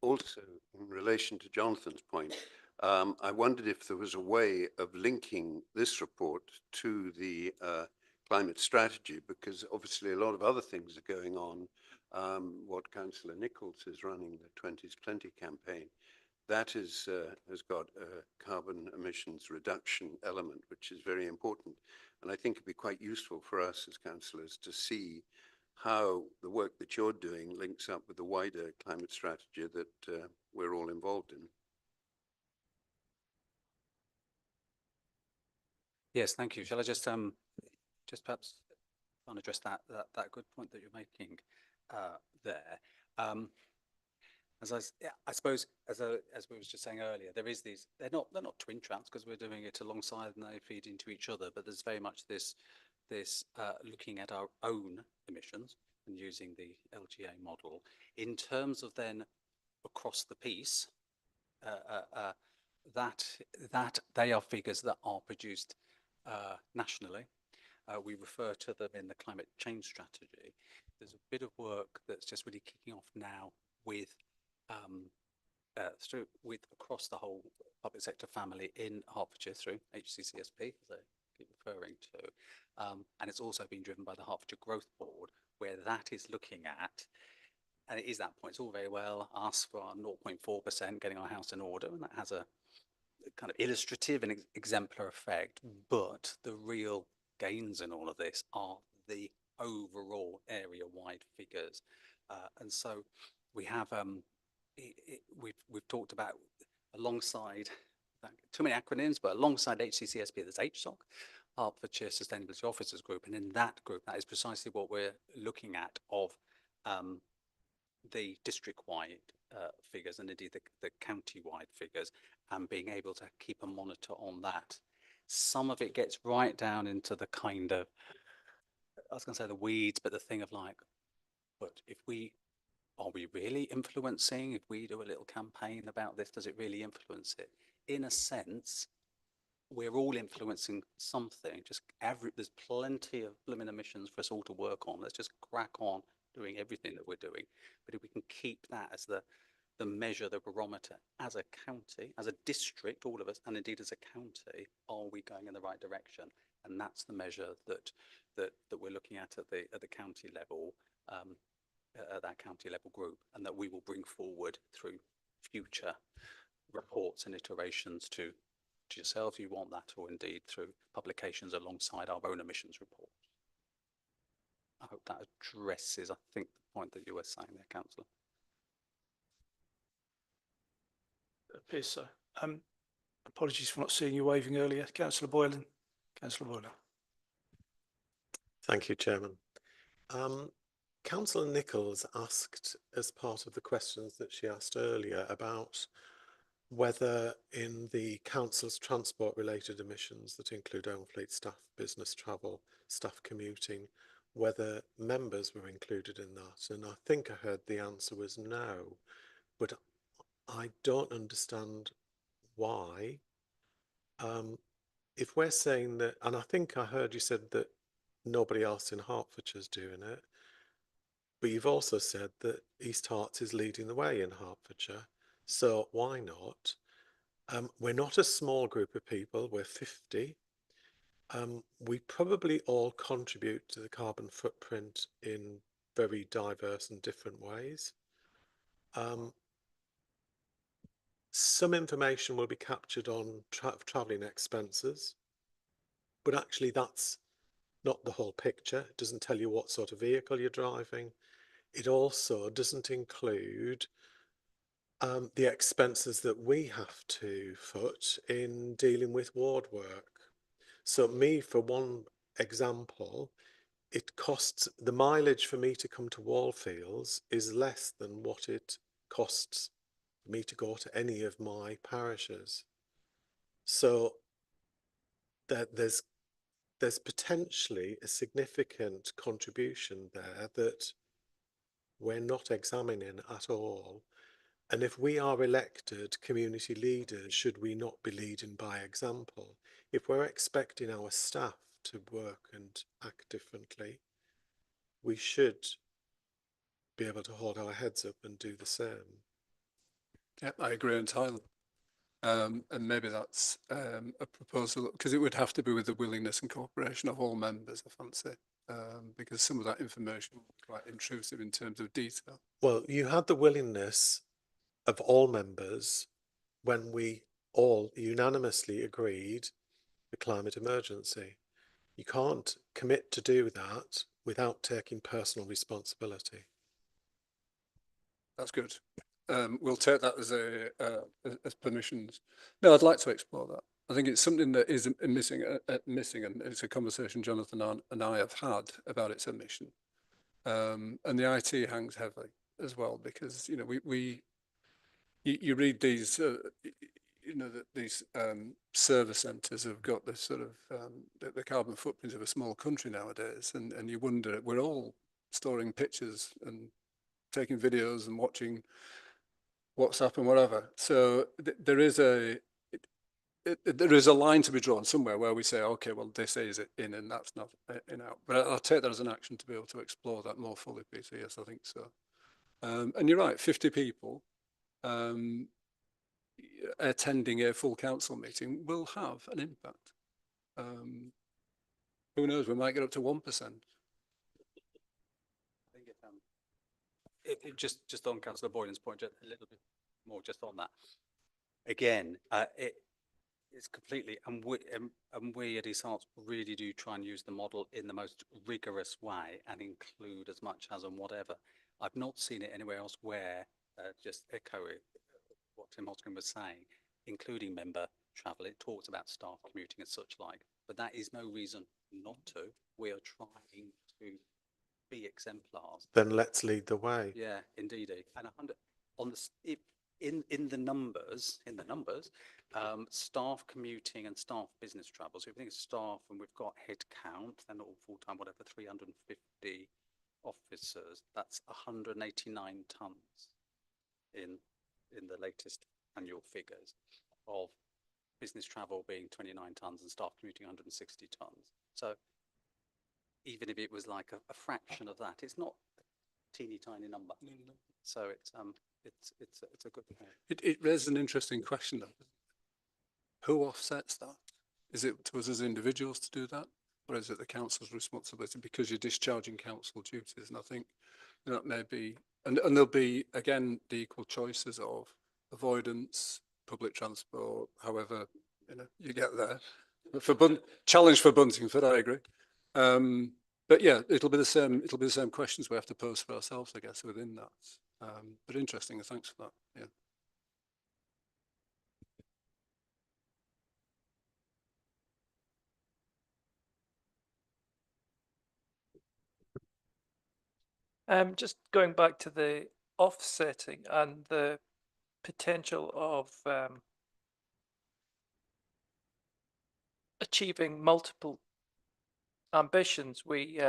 Also, in relation to Jonathan's point, I wondered if there was a way of linking this report to the climate strategy, because obviously a lot of other things are going on. What Councillor Nichols is running, the 20s Plenty campaign, that is has got a carbon emissions reduction element, which is very important. And I think it'd be quite useful for us as councillors to see how the work that you're doing links up with the wider climate strategy that we're all involved in. Yes, thank you. Shall I just perhaps try and address that good point that you're making there? I suppose, as we were just saying earlier, there is these. They're not twin tracks, because we're doing it alongside and they feed into each other. But there's very much this looking at our own emissions and using the LGA model in terms of then across the piece. That they are figures that are produced nationally. We refer to them in the climate change strategy. There's a bit of work that's just really kicking off now with across the whole public sector family in Hertfordshire through HCCSP, as I keep referring to, and it's also been driven by the Hertfordshire Growth Board, where that is looking at, and it is that point. It's all very well us for our 0.4% getting our house in order, and that has a kind of illustrative and exemplar effect, but the real gains in all of this are the overall area-wide figures, and so we have we've talked about, alongside, too many acronyms, but alongside HCCSP, there's HSOC, Hertfordshire Sustainability Officers Group, and in that group, that is precisely what we're looking at of the district-wide figures, and indeed the county-wide figures, and being able to keep a monitor on that. some of it gets right down into the kind of, I was going to say the weeds, but the thing of like, but are we really influencing? If we do a little campaign about this, does it really influence it? In a sense, we're all influencing something. Just there's plenty of blooming emissions for us all to work on. Let's just crack on doing everything that we're doing. But if we can keep that as the measure, the barometer, as a county, as a district, all of us, and indeed as a county, are we going in the right direction? And that's the measure that we're looking at the county level, at that county level group, and that we will bring forward through future reports and iterations to yourself, you want that, or indeed through publications alongside our own emissions report. I hope that addresses, I think, the point that you were saying there, Councillor. It appears so. Apologies for not seeing you waving earlier. Councillor Boylan. Councillor Boylan. Thank you, Chairman. Councillor Nichols asked, as part of the questions that she asked earlier, about whether in the council's transport related emissions that include own fleet staff, business travel, staff commuting, whether members were included in that. And I think I heard the answer was no, but I don't understand why. If we're saying that, and I think I heard you said that nobody else in Hertfordshire is doing it, but you've also said that East Herts is leading the way in Hertfordshire. So why not? We're not a small group of people, we're 50. We probably all contribute to the carbon footprint in very diverse and different ways. Some information will be captured on travelling expenses, but actually that's not the whole picture. It doesn't tell you what sort of vehicle you're driving. It also doesn't include the expenses that we have to foot in dealing with ward work. So for one example, it costs, the mileage for me to come to Wallfields is less than what it costs me to go to any of my parishes. So there's potentially a significant contribution there that we're not examining at all. And if we are elected community leaders, should we not be leading by example? If we're expecting our staff to work and act differently, we should be able to hold our heads up and do the same. Yeah, I agree entirely. And maybe that's a proposal, because it would have to be with the willingness and cooperation of all members, I fancy, because some of that information would be quite intrusive in terms of detail. Well, you had the willingness of all members when we all unanimously agreed the climate emergency. You can't commit to do that without taking personal responsibility. That's good. We'll take that as permissions. No, I'd like to explore that. I think it's something that is missing, and it's a conversation Jonathan and I have had about its omission. And the IT hangs heavily as well, because you know read these these server centres have got this sort of the carbon footprint of a small country nowadays, and you wonder, we're all storing pictures and taking videos and watching WhatsApp and whatever. So there is a line to be drawn somewhere where we say, okay, well, this is it in and that's not in out. But I'll take that as an action to be able to explore that more fully, Peter. Yes, I think so. And you're right, 50 people attending a full council meeting will have an impact. Who knows, we might get up to 1%. Just on Councillor Boylan's point, just a little bit more just on that. Again, it's completely, and we at East Herts really do try and use the model in the most rigorous way and include as much as and whatever. I've not seen it anywhere else where, just echoing what Tim Hoskin was saying, including member travel, it talks about staff commuting and such like, but that is no reason not to. We are trying to be exemplars. Then let's lead the way. Yeah, indeed. And 100 on the in the numbers, staff commuting and staff business travel. So if we think of staff and we've got head count, they're not all full-time, whatever, 350 officers, that's 189 tonnes in the latest annual figures of business travel being 29 tonnes and staff commuting 160 tonnes. So even if it was like a fraction of that, it's not a teeny tiny number. So it's a good thing. It raises an interesting question though. Who offsets that? Is it to us as individuals to do that? Or is it the council's responsibility because you're discharging council duties? And I think that may be, and there'll be, again, the equal choices of avoidance, public transport, however, you get there. For challenge for Buntingford, I agree. But yeah, it'll be the same questions we have to pose for ourselves, I guess, within that. But interesting, thanks for that. Yeah. Just going back to the offsetting and the potential of achieving multiple ambitions. We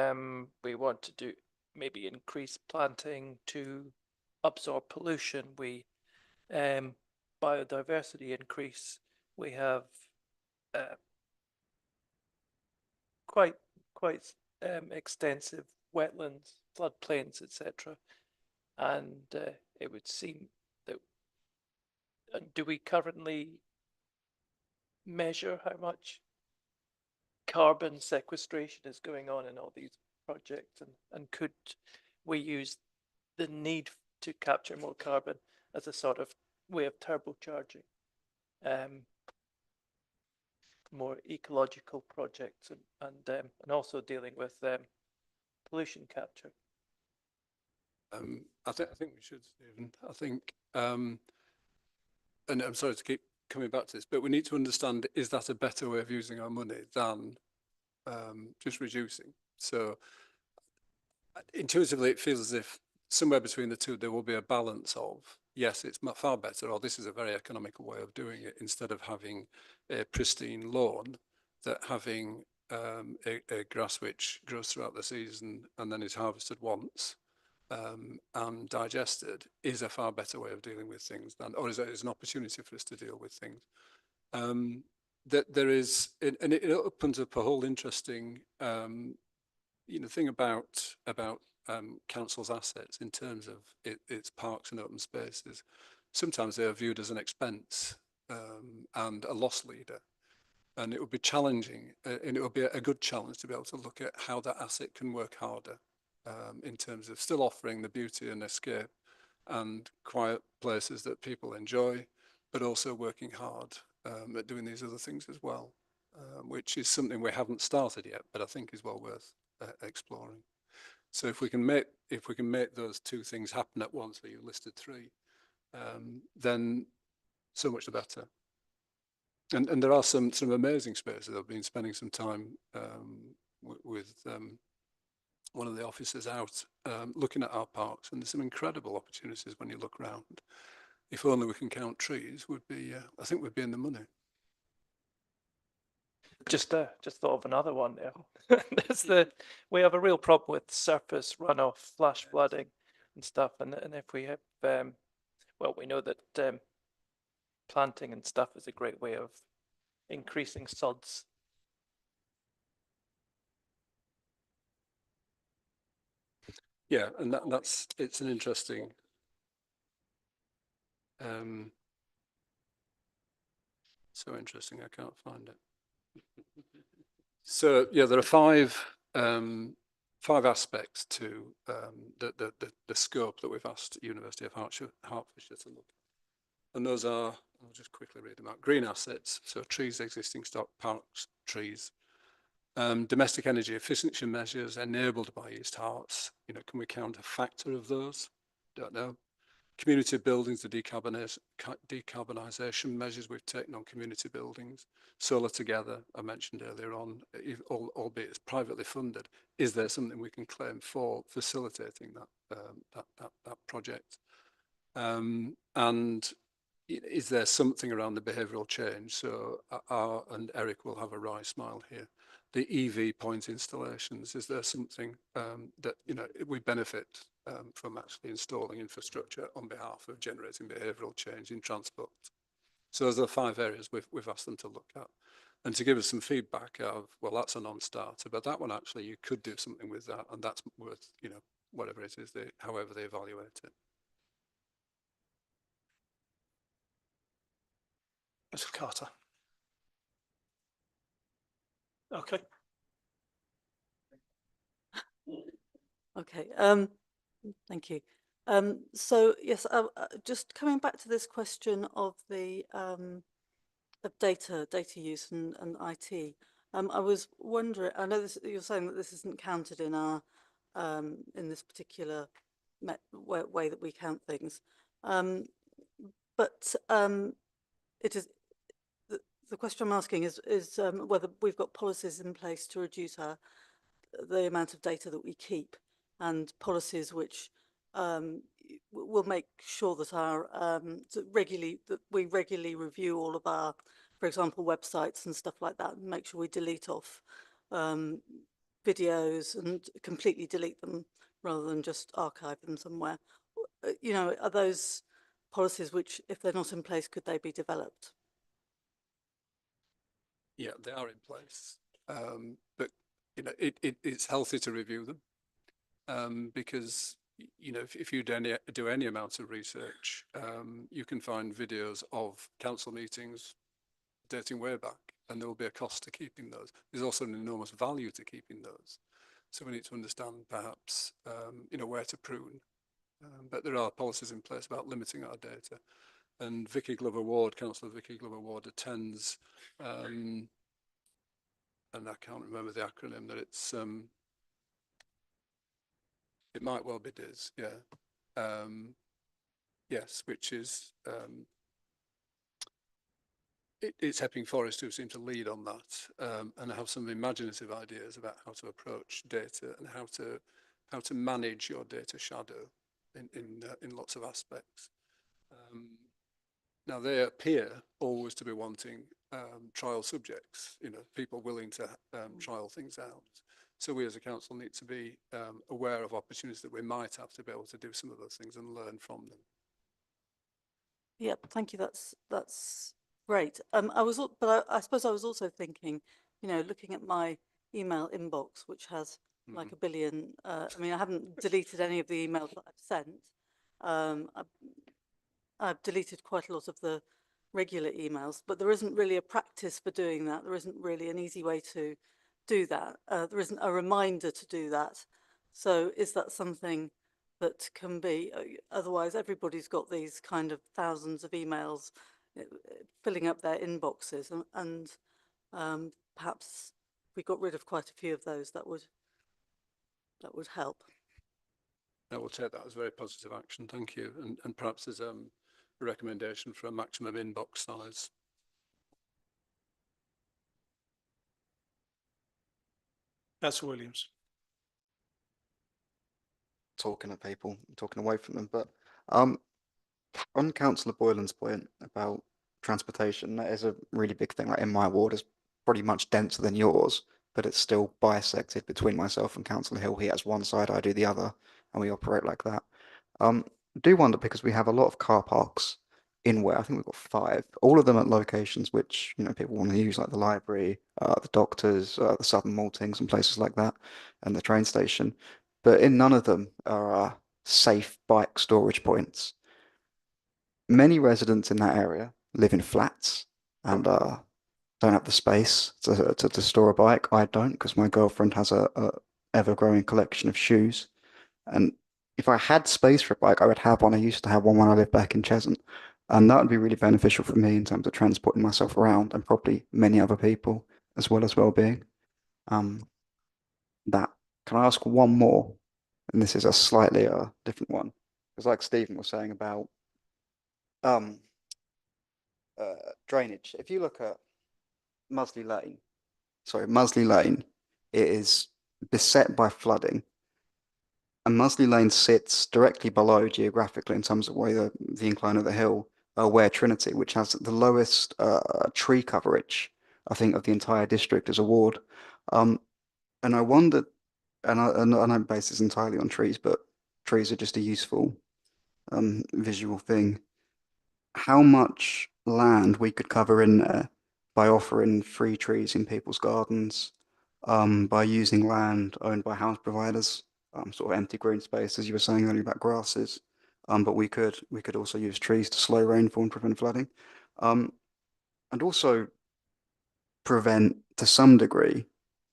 want to do maybe increase planting to absorb pollution. We biodiversity increase. We have quite extensive wetlands, floodplains, etc. And it would seem that, do we currently measure how much carbon sequestration is going on in all these projects, and could we use the need to capture more carbon as a sort of way of turbocharging more ecological projects and also dealing with pollution capture? I think we should, Stephen. I think, and I'm sorry to keep coming back to this, but we need to understand, is that a better way of using our money than just reducing? So intuitively, it feels as if somewhere between the two, there will be a balance of, yes, it's far better, or this is a very economical way of doing it, instead of having a pristine lawn, that having a grass which grows throughout the season and then is harvested once and digested is a far better way of dealing with things than, or is an opportunity for us to deal with things. That there is, and it opens up a whole interesting, thing about council's assets in terms of its parks and open spaces. Sometimes they are viewed as an expense and a loss leader. And it would be challenging, and it would be a good challenge to be able to look at how that asset can work harder in terms of still offering the beauty and escape and quiet places that people enjoy, but also working hard at doing these other things as well, which is something we haven't started yet, but I think is well worth exploring. So if we can make those two things happen at once, where you listed three, then so much the better. And there are some amazing spaces. I've been spending some time with one of the officers out looking at our parks, and there's some incredible opportunities when you look around. If only we can count trees, would be I think we'd be in the money. Just thought of another one there. We have a real problem with surface runoff, flash flooding and stuff, and if we have well, we know that planting and stuff is a great way of increasing sods. Yeah, and it's an interesting so interesting, I can't find it. So yeah, there are five aspects to the scope that we've asked University of Hertfordshire to look at. And those are, I'll just quickly read them out. Green assets, so trees, existing stock, parks, trees. Domestic energy efficiency measures enabled by East Herts. Can we count a factor of those? Don't know. Community buildings, the decarbonisation measures we've taken on community buildings. Solar Together, I mentioned earlier on, albeit it's privately funded. Is there something we can claim for facilitating that project? And is there something around the behavioural change? So and Eric will have a wry smile here. The EV point installations, is there something that, you know, we benefit from actually installing infrastructure on behalf of generating behavioural change in transport? So those are 5 areas we've asked them to look at. And to give us some feedback of, well, that's a non-starter, but that one actually you could do something with that, and that's worth, you know, whatever it is, however they evaluate it. Mr. Carter. Okay. Okay, thank you. So yes, just coming back to this question of the of data use and IT. I was wondering, I know this, you're saying that this isn't counted in our in this particular way that we count things, but it is the question I'm asking is whether we've got policies in place to reduce the amount of data that we keep, and policies which will make sure that we regularly review all of our, for example, websites and stuff like that, and make sure we delete off videos and completely delete them rather than just archive them somewhere. You know, are those policies which, if they're not in place, could they be developed? Yeah, they are in place, but you know, it's healthy to review them because, you know, if you do any amount of research, you can find videos of council meetings dating way back, and there will be a cost to keeping those. There's also an enormous value to keeping those, so we need to understand perhaps you know, where to prune. But there are policies in place about limiting our data. And Vicky Glover Ward, Councillor Vicky Glover Ward, attends, and I can't remember the acronym that it's, it might well be DIS, yeah. Yes, which is, it's Epping Forest who seem to lead on that, and have some imaginative ideas about how to approach data and how to manage your data shadow in lots of aspects. Now they appear always to be wanting trial subjects, you know, people willing to trial things out. So we as a council need to be aware of opportunities that we might have to be able to do some of those things and learn from them. Yep, thank you. That's great. I suppose I was also thinking, you know, looking at my email inbox, which has like a billion. I mean, I haven't deleted any of the emails that I've sent. I've deleted quite a lot of the regular emails, but there isn't really a practice for doing that. There isn't really an easy way to do that. There isn't a reminder to do that. So is that something that can be, otherwise everybody's got these kind of thousands of emails filling up their inboxes, and perhaps if we got rid of quite a few of those, that would help. I will take that as very positive action, thank you. And perhaps there's a recommendation for a maximum inbox size. That's Williams. Talking at people, talking away from them, but on Councillor Boylan's point about transportation, that is a really big thing. Like in my ward, is pretty much denser than yours, but it's still bisected between myself and Councillor Hill. He has one side, I do the other, and we operate like that. I do wonder, because we have a lot of car parks in where I think we've got 5, all of them at locations which, you know, people want to use, like the library, the doctors, the Southern Maltings and places like that, and the train station. But in none of them are safe bike storage points. Many residents in that area live in flats and don't have the space to store a bike. I don't, because my girlfriend has a ever-growing collection of shoes. And if I had space for a bike, I would have one. I used to have one when I lived back in Cheshunt. And that would be really beneficial for me in terms of transporting myself around, and probably many other people, as well as well-being. That. Can I ask one more? And this is a slightly different one. Because like Stephen was saying about drainage. If you look at Musley Lane, it is beset by flooding. And Musley Lane sits directly below geographically in terms of where the incline of the hill, Ware Trinity, which has the lowest tree coverage, I think, of the entire district as a ward. And I wondered, and I don't base this entirely on trees, but trees are just a useful visual thing. How much land we could cover in there by offering free trees in people's gardens, by using land owned by house providers, sort of empty green space, as you were saying earlier about grasses. But we could also use trees to slow rainfall and prevent flooding, and also prevent to some degree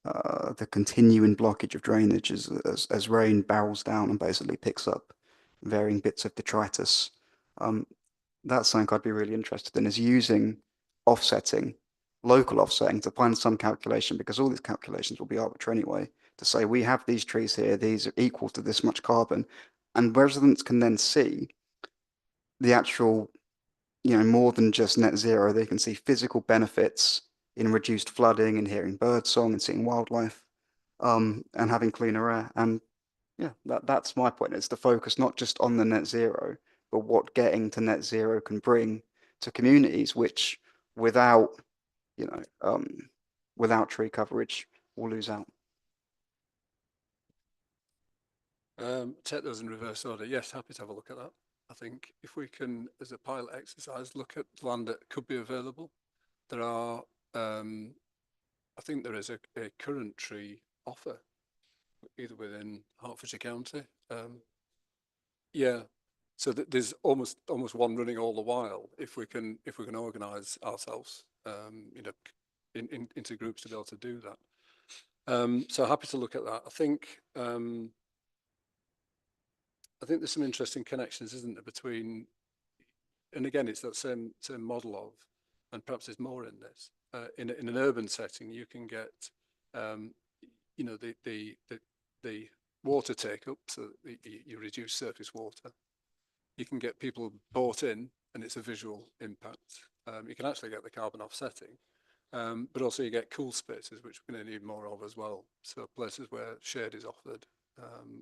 the continuing blockage of drainage as rain barrels down and basically picks up varying bits of detritus. That's something I'd be really interested in, is using offsetting, local offsetting, to find some calculation, because all these calculations will be arbitrary anyway, to say we have these trees here, these are equal to this much carbon, and residents can then see the actual, more than just net zero. They can see physical benefits in reduced flooding and hearing birdsong and seeing wildlife, and having cleaner air. And yeah, that's my point. It's to focus not just on the net zero, but what getting to net zero can bring to communities, which without, without tree coverage, will lose out. Take those in reverse order. Yes, happy to have a look at that. I think if we can, as a pilot exercise, look at land that could be available. There are, I think there is a current tree offer, either within Hertfordshire County. Yeah, so there's almost one running all the while. If we can organise ourselves, into groups to be able to do that. So happy to look at that. I think there's some interesting connections, isn't there, between, and again, it's that same model of, and perhaps there's more in this. In an urban setting, you can get, the water take up, so you reduce surface water. You can get people bought in, and it's a visual impact. You can actually get the carbon offsetting, but also you get cool spaces, which we're going to need more of as well. So places where shade is offered,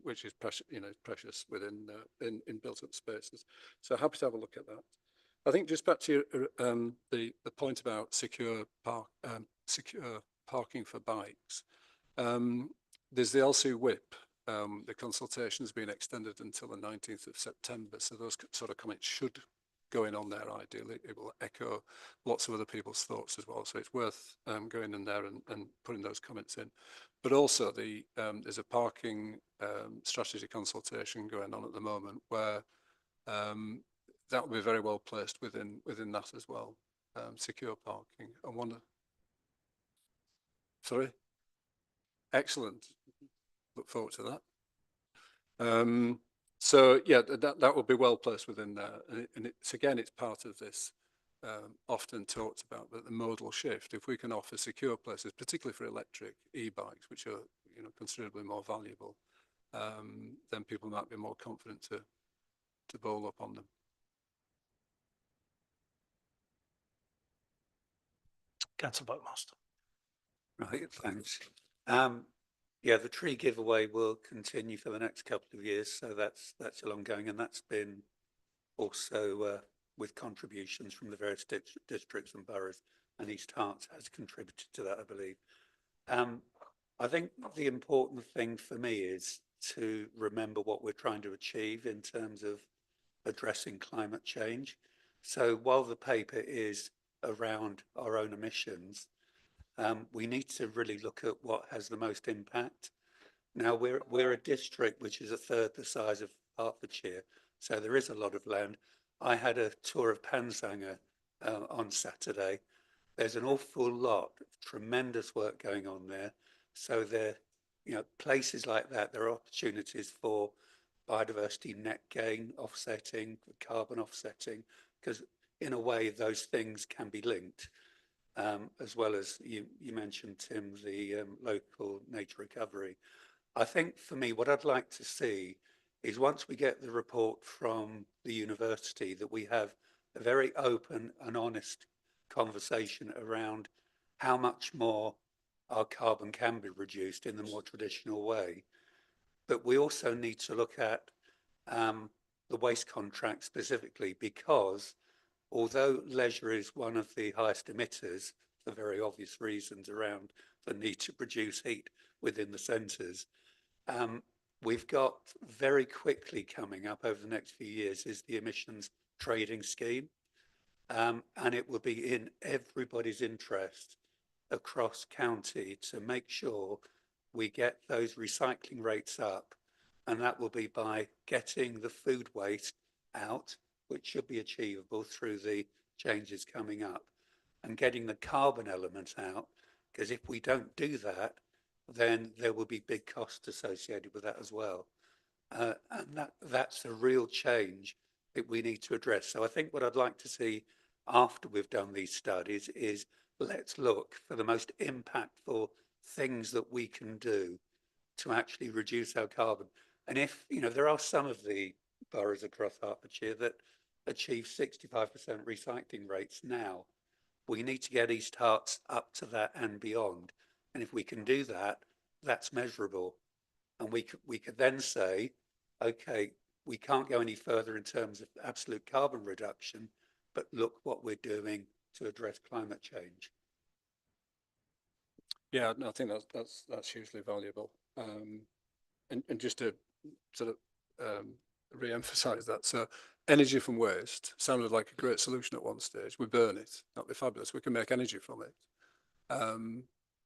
which is precious within in built-up spaces. So happy to have a look at that. I think just back to your, the point about secure parking for bikes. There's the LC whip. The consultation has been extended until the 19th of September. So those sort of comments should go in on there ideally. It will echo lots of other people's thoughts as well. So it's worth going in there and putting those comments in. But also there's a parking strategy consultation going on at the moment where that will be very well placed within that as well. Secure parking. And one. Sorry. Excellent. Look forward to that. So yeah, that will be well placed within there, and it's part of this often talked about, that the modal shift. If we can offer secure places, particularly for electric e-bikes, which are considerably more valuable, then people might be more confident to bowl up on them. Councillor Buckmaster. Right, thanks. Yeah, the tree giveaway will continue for the next couple of years, so that's still ongoing, and that's been also with contributions from the various districts and boroughs, and East Herts has contributed to that, I believe. I think the important thing for me is to remember what we're trying to achieve in terms of addressing climate change. So while the paper is around our own emissions, we need to really look at what has the most impact. Now we're a district which is a third the size of Hertfordshire, so there is a lot of land. I had a tour of Pansanger on Saturday. There's an awful lot of tremendous work going on there. So there, places like that, there are opportunities for biodiversity net gain offsetting, carbon offsetting, because in a way those things can be linked. As well as you mentioned, Tim, the local nature recovery. I think for me, what I'd like to see is once we get the report from the university, that we have a very open and honest conversation around how much more our carbon can be reduced in the more traditional way. But we also need to look at the waste contract specifically, because although leisure is one of the highest emitters for very obvious reasons around the need to produce heat within the centres, we've got very quickly coming up over the next few years is the emissions trading scheme. And it will be in everybody's interest across county to make sure we get those recycling rates up. And that will be by getting the food waste out, which should be achievable through the changes coming up, and getting the carbon element out, because if we don't do that, then there will be big costs associated with that as well. And that's a real change that we need to address. So I think what I'd like to see after we've done these studies is let's look for the most impactful things that we can do to actually reduce our carbon. And if, there are some of the boroughs across Hertfordshire that achieve 65% recycling rates now. We need to get East Herts up to that and beyond. And if we can do that, that's measurable. And we could then say, okay, we can't go any further in terms of absolute carbon reduction, but look what we're doing to address climate change. Yeah, no, I think that's hugely valuable. And just to sort of re-emphasize that, so energy from waste sounded like a great solution at one stage. We burn it, that'd be fabulous. We can make energy from it.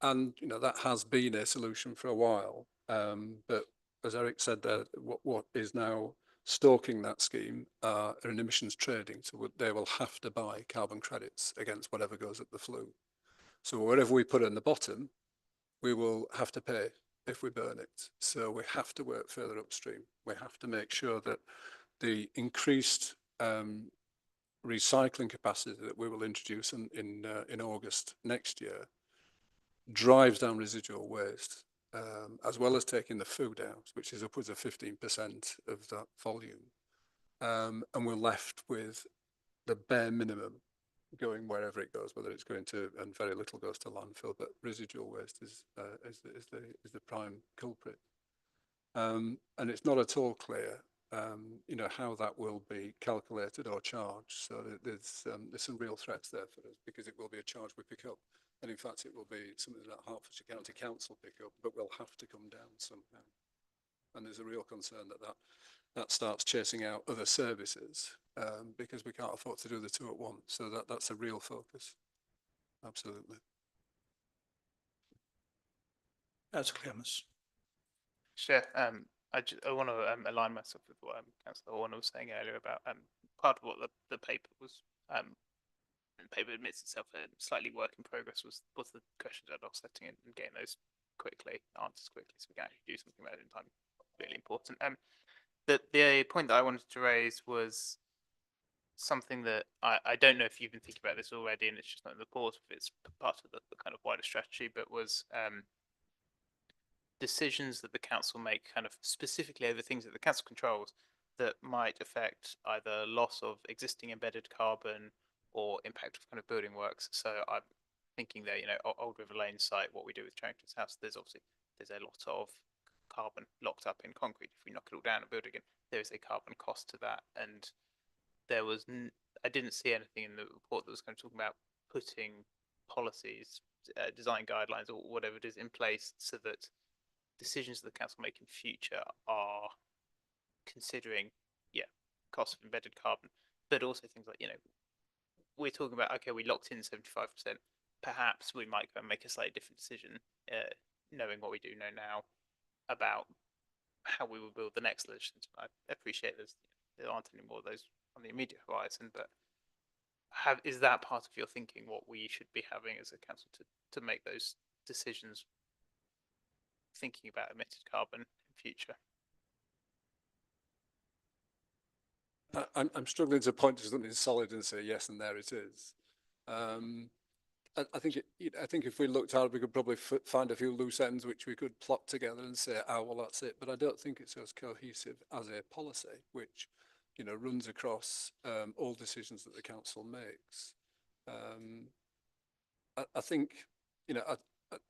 And that has been a solution for a while. But as Eric said there, what is now stalking that scheme are an emissions trading. So they will have to buy carbon credits against whatever goes at the flue. So whatever we put in the bottom, we will have to pay if we burn it. So we have to work further upstream. We have to make sure that the increased recycling capacity that we will introduce in August next year drives down residual waste, as well as taking the food out, which is upwards of 15% of that volume. And we're left with the bare minimum going wherever it goes, whether it's going to, and very little goes to landfill, but residual waste is the prime culprit. And it's not at all clear, how that will be calculated or charged. So there's some real threats there for us, because it will be a charge we pick up. And in fact, it will be something that Hertfordshire County Council pick up, but will have to come down somehow. And there's a real concern that starts chasing out other services, because we can't afford to do the two at once. So that's a real focus. Absolutely. That's Clemens. Sure. I want to align myself with what Councillor Warner was saying earlier about part of what the paper was. The paper admits itself a slightly work in progress was the questions about offsetting and getting those answers quickly, so we can actually do something about it in time. Really important. The point that I wanted to raise was something that I don't know if you've been thinking about this already, and it's just not in the report, if it's part of the kind of wider strategy, but was decisions that the council make kind of specifically over things that the council controls that might affect either loss of existing embedded carbon or impact of kind of building works. So I'm thinking there, Old River Lane site, what we do with Charrington's house, there's a lot of carbon locked up in concrete. If we knock it all down and build it again, there is a carbon cost to that. And there was, I didn't see anything in the report that was kind of talking about putting policies, design guidelines or whatever it is in place so that decisions that the council make in future are considering, cost of embedded carbon, but also things like, we're talking about, okay, we locked in 75%. Perhaps we might go and make a slightly different decision, knowing what we do know now about how we will build the next legislation. I appreciate there aren't any more of those on the immediate horizon, but is that part of your thinking, what we should be having as a council to make those decisions, thinking about emitted carbon in future? I'm struggling to point to something solid and say yes, and there it is. I think if we looked hard, we could probably find a few loose ends which we could plot together and say, oh, well, that's it. But I don't think it's as cohesive as a policy, which runs across all decisions that the council makes. I think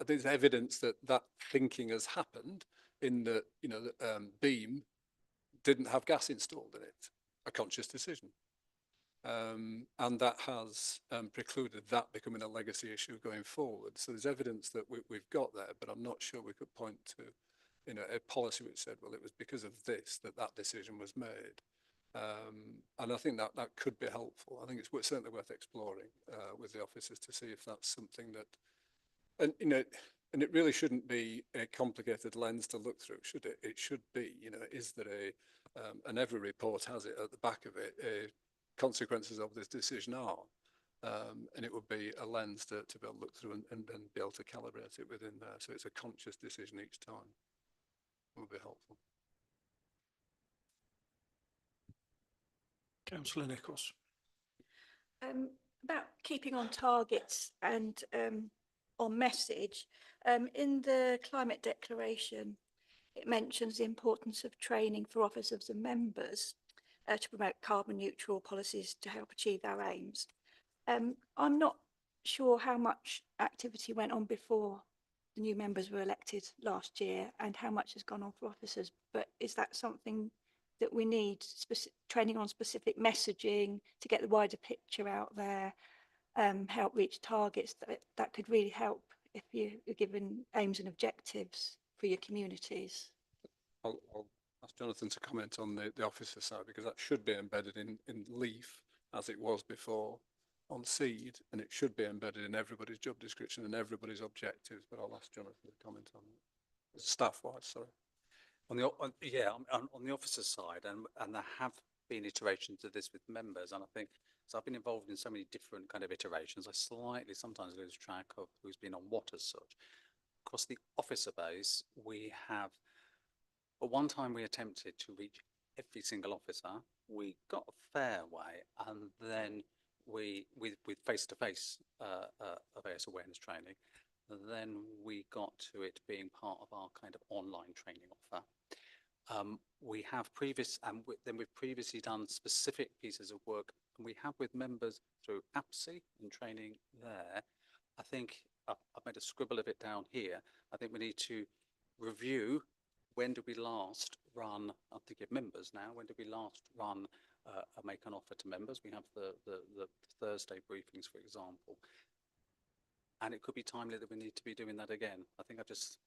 there's evidence that thinking has happened in that Beam didn't have gas installed in it. A conscious decision. And that has precluded that becoming a legacy issue going forward. So there's evidence that we've got there, but I'm not sure we could point to, you know, a policy which said, well, it was because of this that that decision was made. And I think that that could be helpful. I think it's certainly worth exploring with the officers to see if that's something that, and you know, and it really shouldn't be a complicated lens to look through, should it? It should be, you know, is there a, and every report has it at the back of it, consequences of this decision are. And it would be a lens to be able to look through and be able to calibrate it within there. So it's a conscious decision each time. It would be helpful. Councillor Nichols. About keeping on targets and on message, in the climate declaration, it mentions the importance of training for officers and members to promote carbon neutral policies to help achieve our aims. I'm not sure how much activity went on before the new members were elected last year and how much has gone on for officers, but is that something that we need training on specific messaging to get the wider picture out there, help reach targets that could really help if you're given aims and objectives for your communities? I'll ask Jonathan to comment on the officer side, because that should be embedded in LEAF as it was before on SEED, and it should be embedded in everybody's job description and everybody's objectives. But I'll ask Jonathan to comment on it. Staff-wise, sorry. On the on the officer side, and there have been iterations of this with members, and I think so. I've been involved in so many different kind of iterations. I slightly sometimes lose track of who's been on what as such. Across the officer base, we have. At one time, we attempted to reach every single officer. We got a fair way, and then with face-to-face various awareness training, then we got to it being part of our kind of online training offer. We have then we've previously done specific pieces of work, and we have with members through APSI and training there. I think I've made a scribble of it down here. I think we need to review when did we last run, I'm thinking of members now, when did we last run make an offer to members? We have the Thursday briefings, for example. And it could be timely that we need to be doing that again. I think it's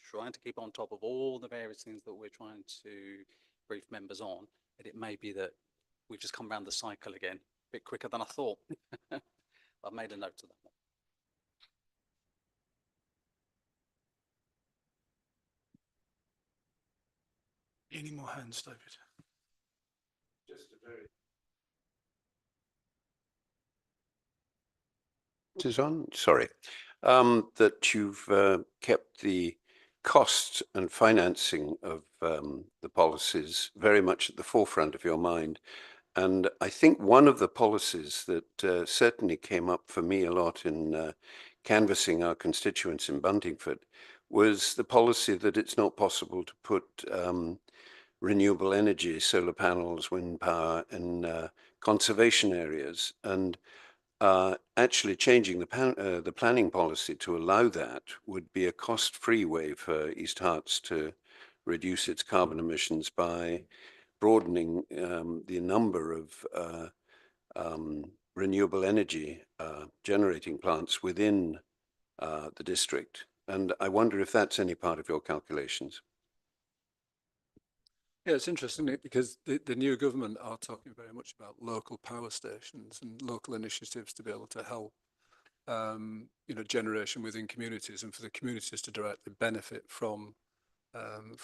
trying to keep on top of all the various things that we're trying to brief members on. And it may be that we've just come around the cycle again, a bit quicker than I thought. I've made a note of that. Any more hands, David? Just a very. Is on. Sorry, that you've kept the costs and financing of the policies very much at the forefront of your mind. And I think one of the policies that certainly came up for me a lot in canvassing our constituents in Buntingford was the policy that it's not possible to put renewable energy, solar panels, wind power in conservation areas. And actually changing the planning policy to allow that would be a cost-free way for East Herts to reduce its carbon emissions by broadening the number of renewable energy generating plants within the district. And I wonder if that's any part of your calculations. Yeah, it's interesting because the new government are talking very much about local power stations and local initiatives to be able to help, you know, generation within communities and for the communities to directly benefit from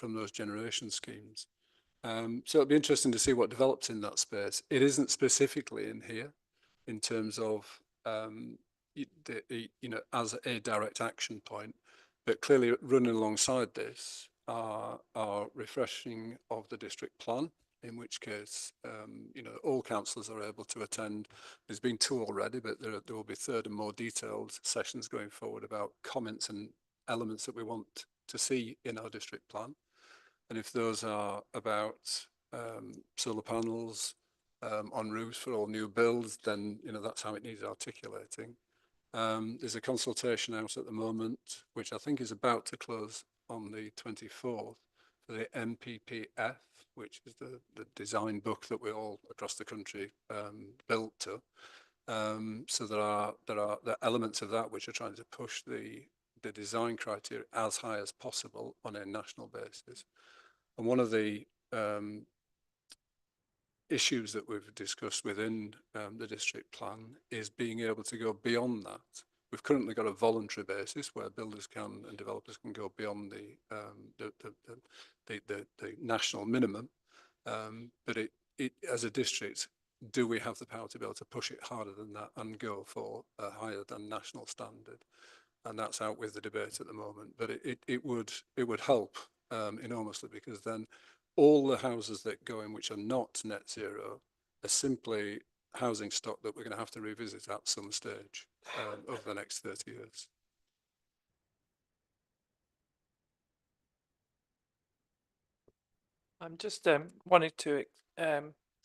those generation schemes. So it'll be interesting to see what develops in that space. It isn't specifically in here in terms of, you know, as a direct action point, but clearly running alongside this are refreshing of the district plan, in which case, you know, all councillors are able to attend. There's been 2 already, but there will be 3rd and more detailed sessions going forward about comments and elements that we want to see in our district plan. And if those are about solar panels on roofs for all new builds, then, you know, that's how it needs articulating. There's a consultation out at the moment, which I think is about to close on the 24th for the MPPF, which is the design book that we all across the country built to. So there are the elements of that which are trying to push the design criteria as high as possible on a national basis. And one of the issues that we've discussed within the district plan is being able to go beyond that. We've currently got a voluntary basis where builders can and developers can go beyond the national minimum, but it as a district, do we have the power to be able to push it harder than that and go for a higher than national standard? And that's out with the debate at the moment. But it would help enormously, because then all the houses that go in which are not net zero are simply housing stock that we're going to have to revisit at some stage over the next 30 years. I'm just wanting to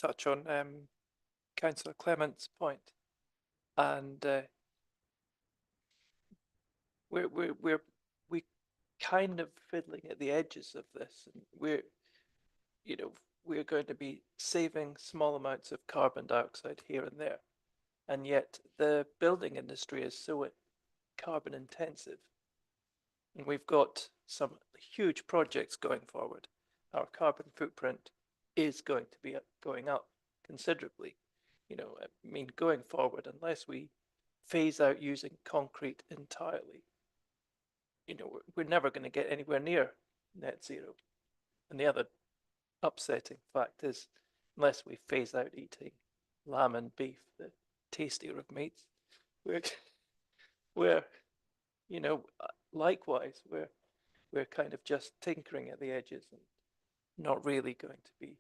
touch on Councillor Clement's point, and we kind of fiddling at the edges of this, and we're going to be saving small amounts of carbon dioxide here and there, and yet the building industry is so carbon intensive, and we've got some huge projects going forward. Our carbon footprint is going to be going up considerably. I mean, going forward, unless we phase out using concrete entirely, we're never going to get anywhere near net zero. And the other upsetting fact is, unless we phase out eating lamb and beef, the tastier of meats, we're likewise, we're kind of just tinkering at the edges and not really going to be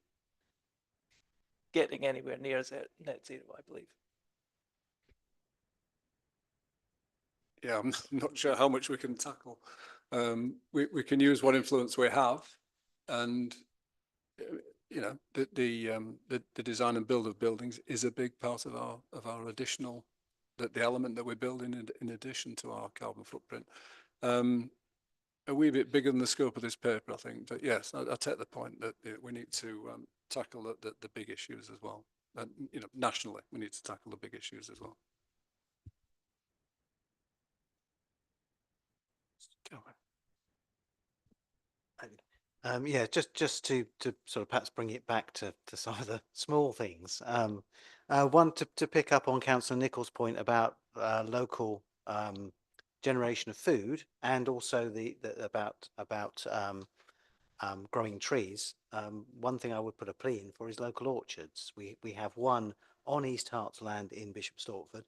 getting anywhere near net zero, I believe. Yeah, I'm not sure how much we can tackle. We can use what influence we have, and the design and build of buildings is a big part of our additional the element that we're building in addition to our carbon footprint. A wee bit bigger than the scope of this paper, I think, but yes, I take the point that we need to tackle the big issues as well. Nationally, we need to tackle the big issues as well. Yeah, just to sort of perhaps bring it back to some of the small things. One to pick up on Councillor Nichols' point about local generation of food, and also about growing trees. One thing I would put a plea in for is local orchards. We have one on East Hart's land in Bishop Stortford,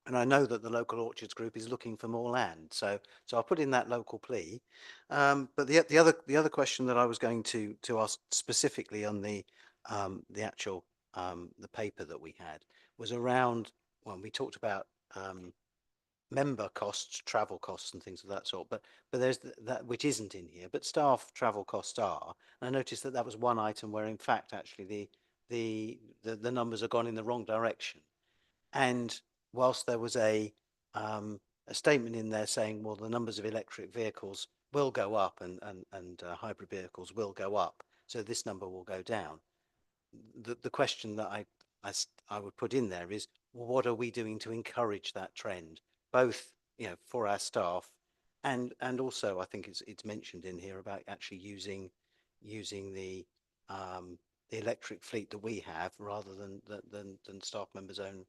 and I know that the local orchards group is looking for more land. So I'll put in that local plea. But the other question that I was going to ask specifically on the actual the paper that we had was around when we talked about member costs, travel costs and things of that sort, but there's that which isn't in here, but staff travel costs are. And I noticed that was one item where in fact actually the numbers have gone in the wrong direction. And whilst there was a statement in there saying, well, the numbers of electric vehicles will go up and hybrid vehicles will go up, so this number will go down. The question that I would put in there is, well, what are we doing to encourage that trend, both for our staff, and also I think it's mentioned in here about actually using the electric fleet that we have rather than staff members' own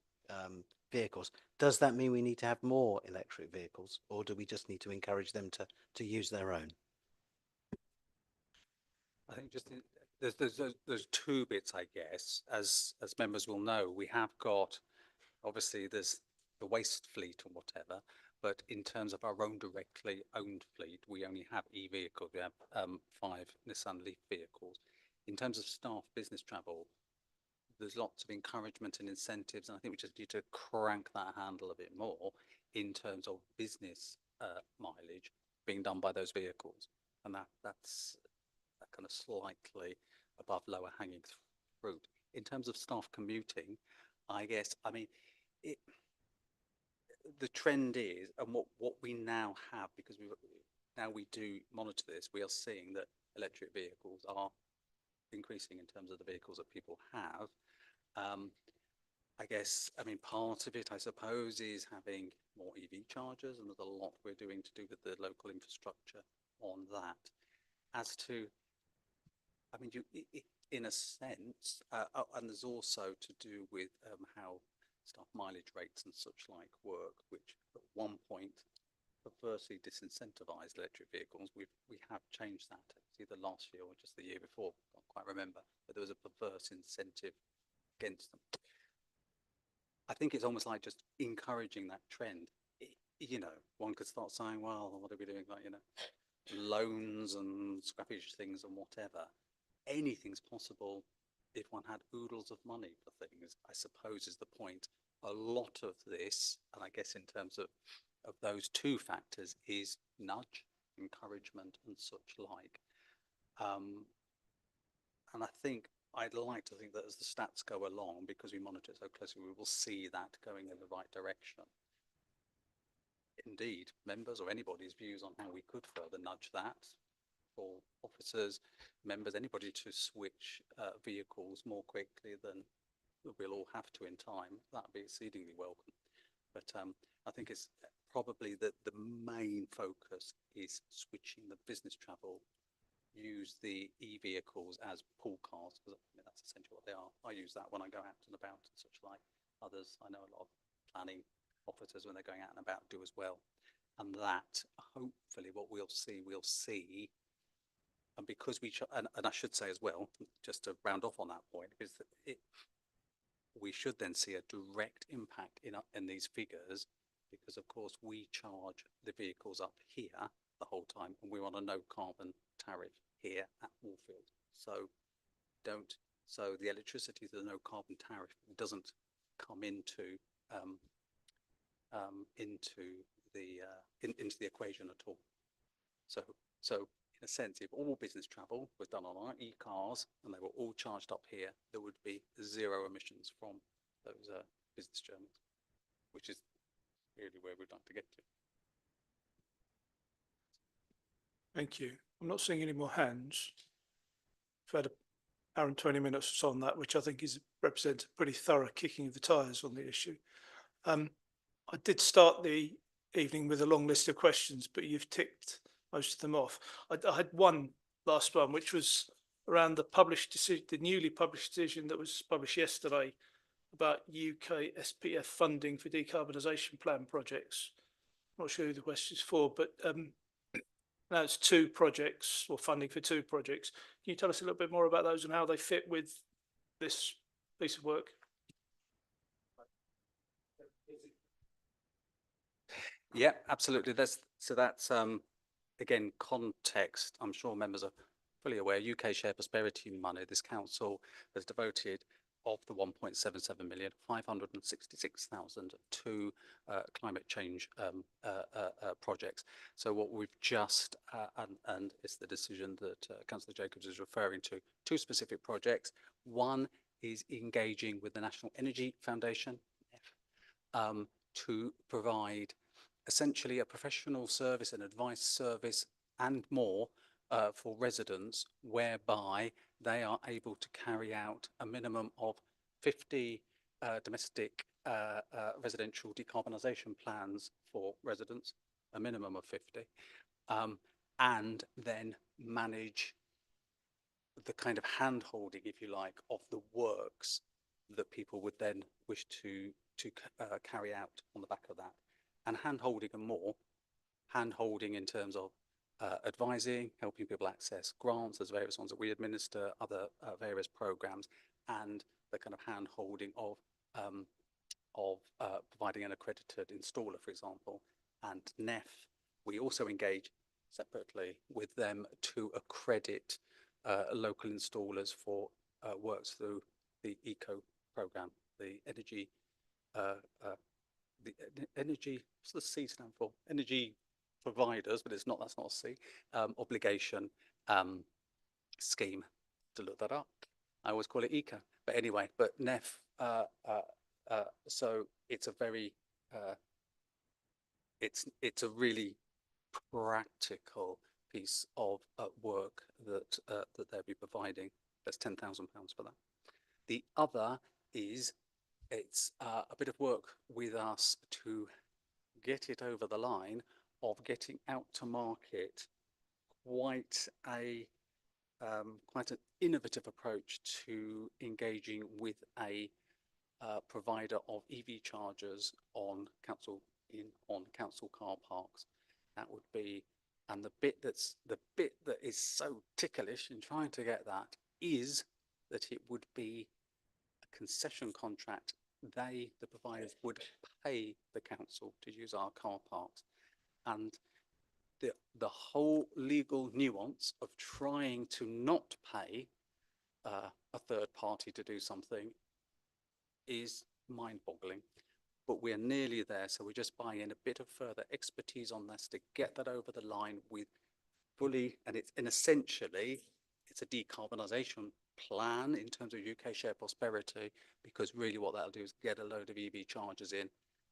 vehicles. Does that mean we need to have more electric vehicles, or do we just need to encourage them to use their own? I think just there's two bits, I guess. As members will know, we have got, obviously there's the waste fleet or whatever, but in terms of our own directly owned fleet, we only have e-vehicles. We have 5 Nissan Leaf vehicles. In terms of staff business travel, there's lots of encouragement and incentives, and I think we just need to crank that handle a bit more in terms of business mileage being done by those vehicles, and that's a kind of slightly above lower hanging fruit. In terms of staff commuting, I guess, I mean, the trend is, and what we now have, because we do monitor this, we are seeing that electric vehicles are increasing in terms of the vehicles that people have. I guess, I mean, part of it, I suppose, is having more EV chargers, and there's a lot we're doing to do with the local infrastructure on that. As to, I mean, in a sense, and there's also to do with how staff mileage rates and such like work, which at one point perversely disincentivized electric vehicles. We have changed that. It's either last year or just the year before, can't quite remember, but there was a perverse incentive against them. I think it's almost like just encouraging that trend. You know, one could start saying, well, what are we doing, like, you know, loans and scrappage things and whatever. Anything's possible if one had oodles of money for things, I suppose is the point. A lot of this, and I guess in terms of those two factors, is nudge, encouragement and such like. And I think I'd like to think that as the stats go along, because we monitor it so closely, we will see that going in the right direction. Indeed, members or anybody's views on how we could further nudge that for officers, members, anybody to switch vehicles more quickly than we'll all have to in time, that would be exceedingly welcome. But I think it's probably that the main focus is switching the business travel, use the e-vehicles as pool cars, because I mean, that's essentially what they are. I use that when I go out and about and such like. Others, I know a lot of planning officers when they're going out and about do as well. And that, hopefully what we'll see, and because and I should say as well, just to round off on that point, is that we should then see a direct impact in these figures, because of course we charge the vehicles up here the whole time, and we're on a no carbon tariff here at Moorfield. So the electricity to the no carbon tariff doesn't come into the equation at all. So in a sense, if all business travel was done on our e-cars and they were all charged up here, there would be 0 emissions from those business journeys, which is really where we'd like to get to. Thank you. I'm not seeing any more hands. We've had an hour and 20 minutes on that, which I think represents a pretty thorough kicking of the tyres on the issue. I did start the evening with a long list of questions, but you've ticked most of them off. I had one last one, which was around the published decision, the newly published decision that was published yesterday about UK SPF funding for decarbonisation plan projects. I'm not sure who the question is for, but now it's 2 projects, or funding for 2 projects. Can you tell us a little bit more about those and how they fit with this piece of work? Yeah, absolutely. That's again, context. I'm sure members are fully aware. UK Share Prosperity money, this council has devoted of the 1.77 million, 566,000 to climate change projects. So what we've just, and it's the decision that Councillor Jacobs is referring to, 2 specific projects. One is engaging with the National Energy Foundation to provide essentially a professional service and advice service and more for residents, whereby they are able to carry out a minimum of 50 domestic residential decarbonisation plans for residents, a minimum of 50, and then manage the kind of hand-holding, if you like, of the works that people would then wish to carry out on the back of that. And hand-holding and more, hand-holding in terms of advising, helping people access grants, there's various ones that we administer, other various programs, and the kind of hand-holding of providing an accredited installer, for example. And NEF, we also engage separately with them to accredit local installers for works through the ECO program, the energy, what's the C stand for? Energy providers, but that's not a C, obligation scheme, to look that up. I always call it ECO, but anyway, but NEF, so it's a very, it's a really practical piece of work that they'll be providing That's £10,000 for that. The other is it's a bit of work with us to get it over the line of getting out to market quite an innovative approach to engaging with a provider of EV chargers on council car parks. That would be, and the bit that is so ticklish in trying to get that is that it would be a concession contract. The providers would pay the council to use our car parks, and the whole legal nuance of trying to not pay a third party to do something is mind-boggling. But we're nearly there, so we're just buying in a bit of further expertise on this to get that over the line with fully, and essentially it's a decarbonisation plan in terms of UK shared prosperity, because really what that'll do is get a load of EV chargers in,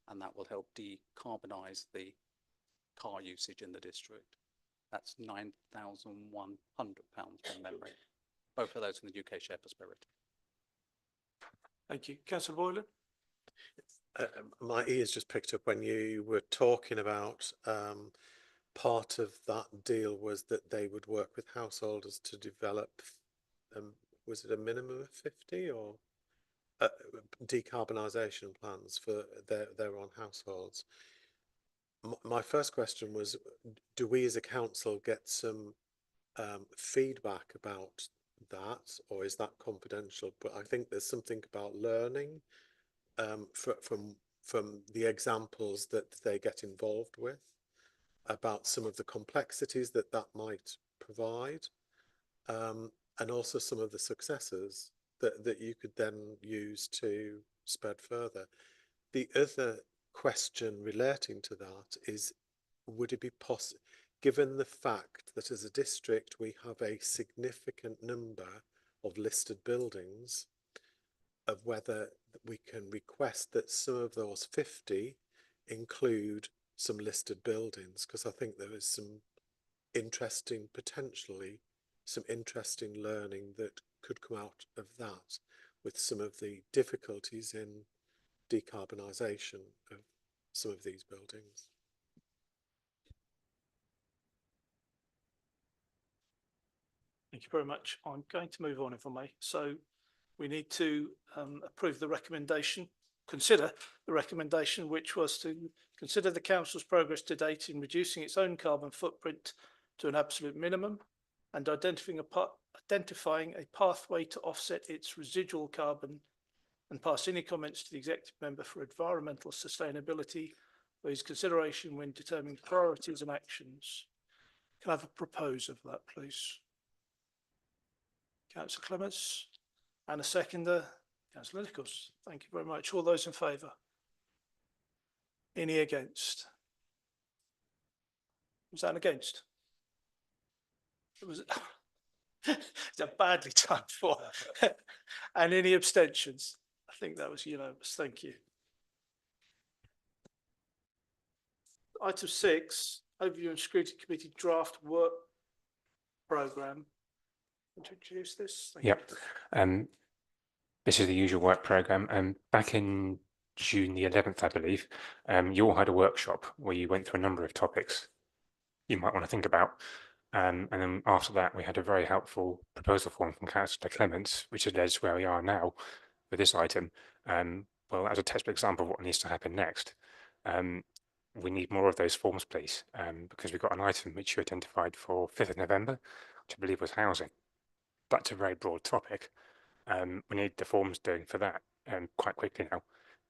and that will help decarbonise the car usage in the district. That's £9,100 from memory. Both of those from the UK shared prosperity. Thank you. Councillor Boylan? My ears just picked up when you were talking about part of that deal was that they would work with householders to develop, was it a minimum of 50 or decarbonisation plans for their own households? My first question was, do we as a council get some feedback about that, or is that confidential? But I think there's something about learning from the examples that they get involved with, about some of the complexities that might provide, and also some of the successes that you could then use to spread further. The other question relating to that is, would it be possible, given the fact that as a district we have a significant number of listed buildings, of whether we can request that some of those 50 include some listed buildings, because I think there is some interesting, potentially some interesting learning that could come out of that, with some of the difficulties in decarbonisation of some of these buildings. Thank you very much. I'm going to move on, if I may. So we need to approve the recommendation, consider the recommendation, which was to consider the council's progress to date in reducing its own carbon footprint to an absolute minimum, and identifying a pathway to offset its residual carbon, and pass any comments to the executive member for environmental sustainability for his consideration when determining priorities and actions. Can I have a proposer of that, please? Councillor Clements, and a seconder, Councillor Nichols. Thank you very much. All those in favour? Any against? Was that an against? It was. It's a badly timed for. And any abstentions? I think that was unanimous. Thank you. Item 6, overview and scrutiny committee draft work programme. Introduce this. Thank Yep. you. This is the usual work programme. Back in June the 11th, I believe, you all had a workshop where you went through a number of topics you might want to think about. And then after that, we had a very helpful proposal form from Councillor Clements, which has led to where we are now with this item. Well, as a textbook example of what needs to happen next, we need more of those forms, please, because we've got an item which you identified for 5th of November, which I believe was housing. That's a very broad topic. We need the forms doing for that quite quickly now,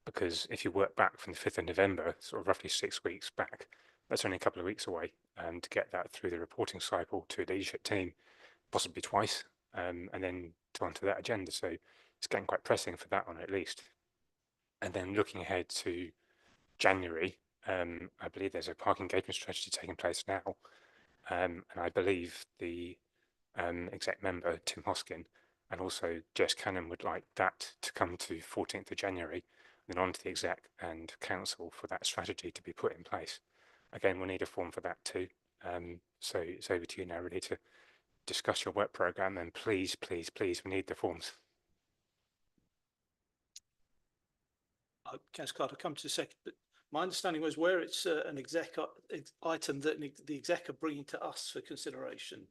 because if you work back from the 5th of November, sort of roughly 6 weeks back, that's only a couple of weeks away, to get that through the reporting cycle to a leadership team, possibly twice, and then to onto that agenda. So it's getting quite pressing for that one at least. And then looking ahead to January, I believe there's a park engagement strategy taking place now, and I believe the exec member, Tim Hoskin, and also Jess Cannon would like that to come to 14th of January, then on to the exec and council for that strategy to be put in place. Again, we'll need a form for that too. So it's over to you now really to discuss your work programme, then please, please, please, we need the forms. Councillor Carter, I'll come to the second, but my understanding was where it's an item that the exec are bringing to us for consideration,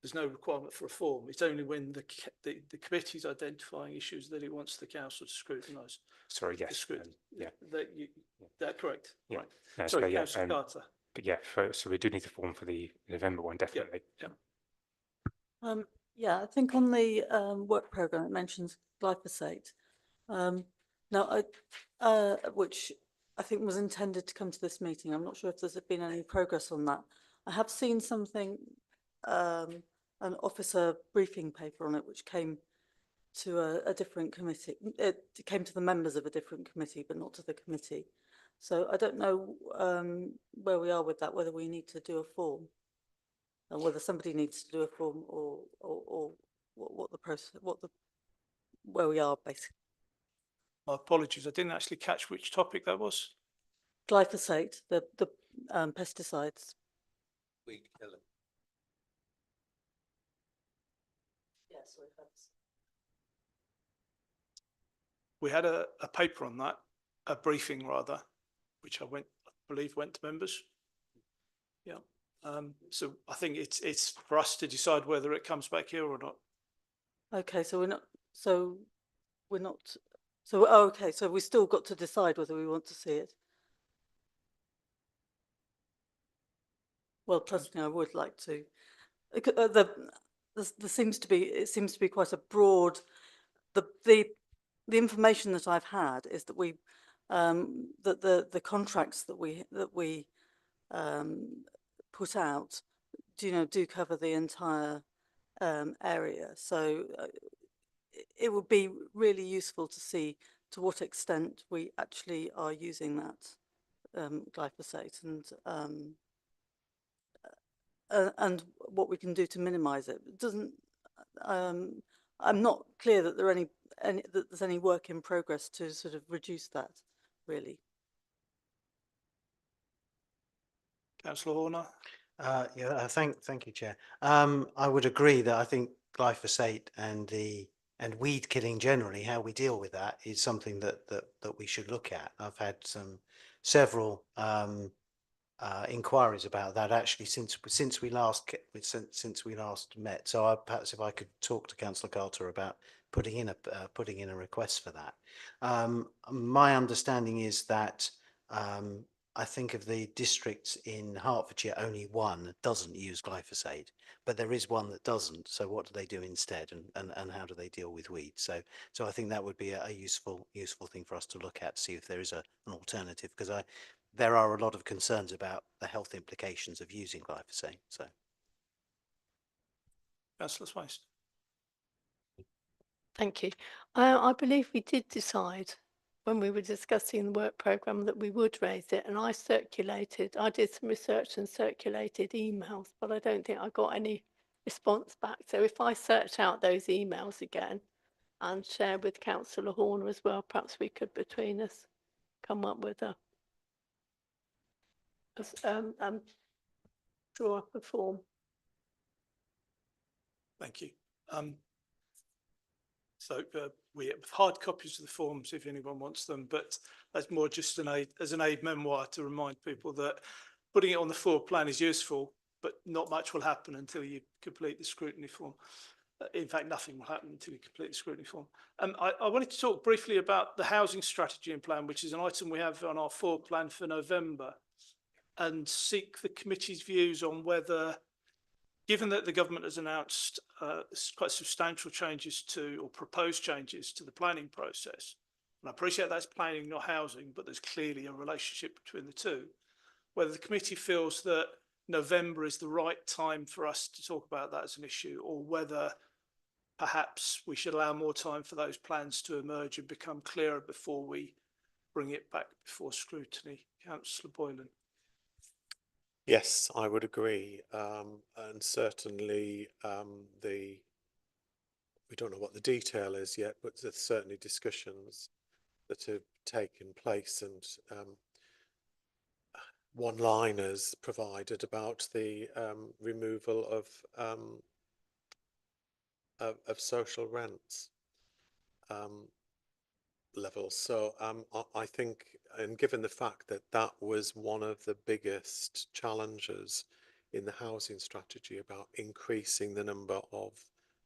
there's no requirement for a form. It's only when the committee is identifying issues that it wants the council to scrutinise. Sorry, yes. Yeah. That correct? Yeah. Right. No, Sorry, so, yeah, Councillor Carter. but yeah, so we do need the form for the November one, definitely. Yeah. Yeah, I think on the work programme it mentions glyphosate. Now, which I think was intended to come to this meeting. I'm not sure if there's been any progress on that. I have seen something, an officer briefing paper on it, which came to a different committee. It came to the members of a different committee, but not to the committee. So I don't know where we are with that, whether we need to do a form, and whether somebody needs to do a form, or what the process, where we are basically. My apologies, I didn't actually catch which topic that was. Glyphosate, the pesticides. Weed killer. Yes, We had a paper on that, a briefing rather, which I believe went to members. Yeah. So I think it's for us to decide whether it comes back here or not. Okay, so okay, so we still got to decide whether we want to see it. Well, personally, I would like to. There seems to be quite a broad. The information that I've had is that the contracts that we put out, do cover the entire area. So it would be really useful to see to what extent we actually are using that glyphosate, and what we can do to minimise it. It doesn't. I'm not clear that that there's any work in progress to sort of reduce that, really. Councillor Horner. Yeah, thank you, Chair. I would agree that I think glyphosate and weed killing generally, how we deal with that, is something that we should look at. I've had several inquiries about that actually since we last met. So perhaps if I could talk to Councillor Carter about putting in a request for that. My understanding is that I think of the districts in Hertfordshire, only one doesn't use glyphosate, but there is one that doesn't. So what do they do instead, and how do they deal with weeds? So I think that would be a useful thing for us to look at, see if there is an alternative, because there are a lot of concerns about the health implications of using glyphosate. So, Councillor Swain. Thank you. I believe we did decide when we were discussing the work programme that we would raise it, and I did some research and circulated emails, but I don't think I got any response back. So if I search out those emails again and share with Councillor Horner as well, perhaps we could between us come up with draw up a form. Thank you. So we have hard copies of the forms if anyone wants them, but that's more just as an aid memoir to remind people that putting it on the floor plan is useful, but not much will happen until you complete the scrutiny form. In fact, nothing will happen until you complete the scrutiny form. I wanted to talk briefly about the housing strategy and plan, which is an item we have on our forward plan for November, and seek the committee's views on whether, given that the government has announced quite substantial changes or proposed changes to the planning process, and I appreciate that's planning, not housing, but there's clearly a relationship between the two, whether the committee feels that November is the right time for us to talk about that as an issue, or whether perhaps we should allow more time for those plans to emerge and become clearer before we bring it back before scrutiny. Councillor Boylan. Yes, I would agree, and certainly we don't know what the detail is yet, but there's certainly discussions that have taken place, and one-liners provided about the removal of social rents levels. So I think, and given the fact that that was one of the biggest challenges in the housing strategy about increasing the number of